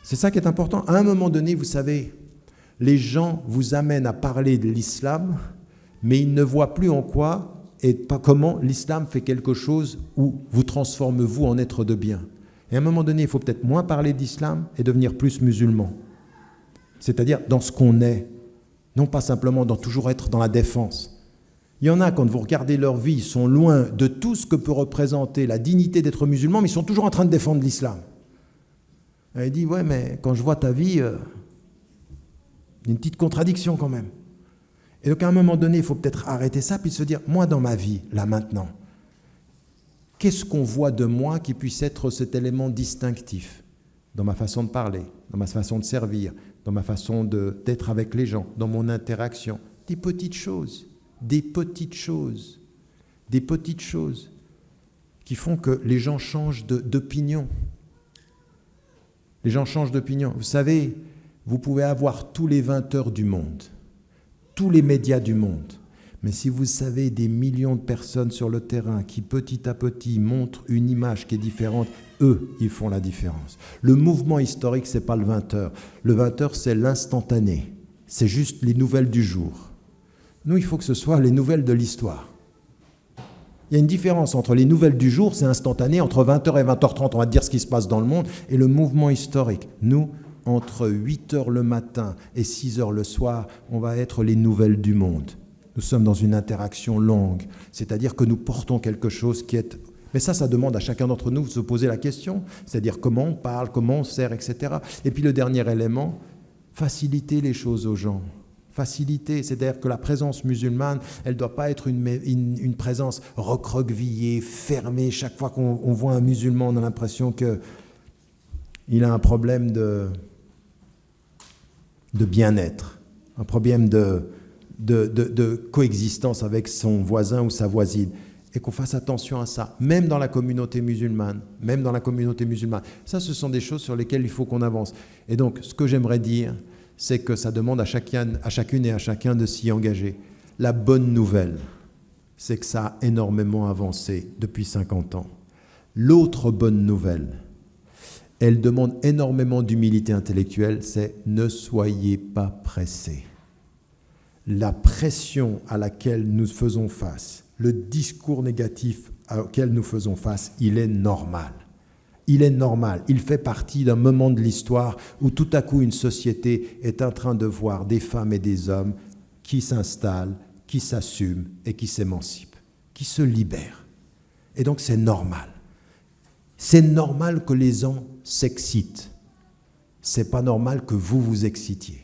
C'est ça qui est important. À un moment donné, vous savez, les gens vous amènent à parler de l'islam, mais ils ne voient plus en quoi et pas comment l'islam fait quelque chose où vous transforme vous en être de bien. Et à un moment donné, il faut peut-être moins parler d'islam et devenir plus musulman. C'est-à-dire dans ce qu'on est, non pas simplement dans toujours être dans la défense. Il y en a, quand vous regardez leur vie, ils sont loin de tout ce que peut représenter la dignité d'être musulman, mais ils sont toujours en train de défendre l'islam. Et il dit, ouais, mais quand je vois ta vie, il y a une petite contradiction quand même. Et donc à un moment donné, il faut peut-être arrêter ça, puis se dire, moi dans ma vie, là maintenant, qu'est-ce qu'on voit de moi qui puisse être cet élément distinctif dans ma façon de parler, dans ma façon de servir, dans ma façon d'être avec les gens, dans mon interaction. Des petites choses qui font que les gens changent d'opinion. Les gens changent d'opinion. Vous savez, vous pouvez avoir tous les 20 heures du monde, tous les médias du monde. Mais si vous savez des millions de personnes sur le terrain qui petit à petit montrent une image qui est différente, eux, ils font la différence. Le mouvement historique, ce n'est pas le 20 heures. Le 20 heures, c'est l'instantané. C'est juste les nouvelles du jour. Nous, il faut que ce soit les nouvelles de l'histoire. Il y a une différence entre les nouvelles du jour, c'est instantané, entre 20h et 20h30, on va dire ce qui se passe dans le monde, et le mouvement historique. Nous, entre 8h le matin et 6h le soir, on va être les nouvelles du monde. Nous sommes dans une interaction longue, c'est-à-dire que nous portons quelque chose qui est... Mais ça demande à chacun d'entre nous de se poser la question, c'est-à-dire comment on parle, comment on sert, etc. Et puis le dernier élément, faciliter les choses aux gens. Faciliter, c'est-à-dire que la présence musulmane, elle ne doit pas être une présence recroquevillée, fermée. Chaque fois qu'on voit un musulman, on a l'impression qu'il a un problème de bien-être, un problème de coexistence avec son voisin ou sa voisine. Et qu'on fasse attention à ça, même dans la communauté musulmane. Ça, ce sont des choses sur lesquelles il faut qu'on avance. Et donc, ce que j'aimerais dire, c'est que ça demande à chacune et à chacun de s'y engager. La bonne nouvelle, c'est que ça a énormément avancé depuis 50 ans. L'autre bonne nouvelle, elle demande énormément d'humilité intellectuelle, c'est ne soyez pas pressés. La pression à laquelle nous faisons face, le discours négatif auquel nous faisons face, il est normal. Il est normal, il fait partie d'un moment de l'histoire où tout à coup une société est en train de voir des femmes et des hommes qui s'installent, qui s'assument et qui s'émancipent, qui se libèrent. Et donc c'est normal. C'est normal que les gens s'excitent. C'est pas normal que vous vous excitiez.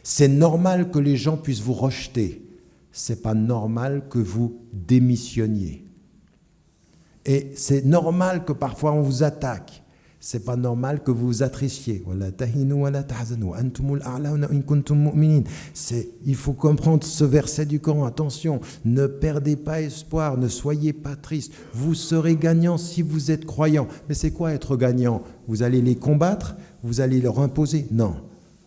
C'est normal que les gens puissent vous rejeter. C'est pas normal que vous démissionniez. Et c'est normal que parfois on vous attaque. C'est pas normal que vous vous attristiez. Il faut comprendre ce verset du Coran. Attention, ne perdez pas espoir, ne soyez pas triste. Vous serez gagnant si vous êtes croyant. Mais c'est quoi être gagnant? Vous allez les combattre? Vous allez leur imposer? Non.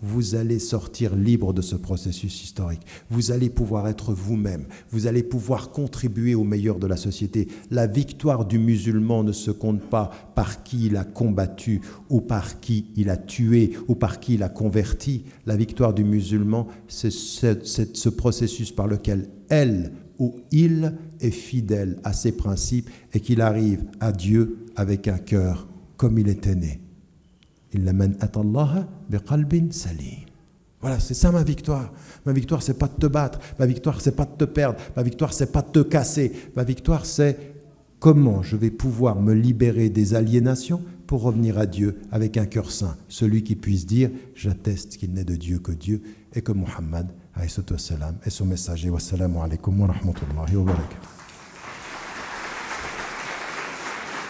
Vous allez sortir libre de ce processus historique. Vous allez pouvoir être vous-même. Vous allez pouvoir contribuer au meilleur de la société. La victoire du musulman ne se compte pas par qui il a combattu ou par qui il a tué ou par qui il a converti. La victoire du musulman, c'est ce processus par lequel elle ou il est fidèle à ses principes et qu'il arrive à Dieu avec un cœur comme il était né. Illa man atallaha biqalbin salim. Voilà, c'est ça ma victoire. Ma victoire, c'est pas de te battre. Ma victoire, c'est pas de te perdre. Ma victoire, c'est pas de te casser. Ma victoire, c'est comment je vais pouvoir me libérer des aliénations pour revenir à Dieu avec un cœur saint. Celui qui puisse dire, j'atteste qu'il n'est de Dieu que Dieu et que Muhammad, alayhi salatu wassalam, est son messager. Wassalamu alaikum wa rahmatullahi wa barakatuh.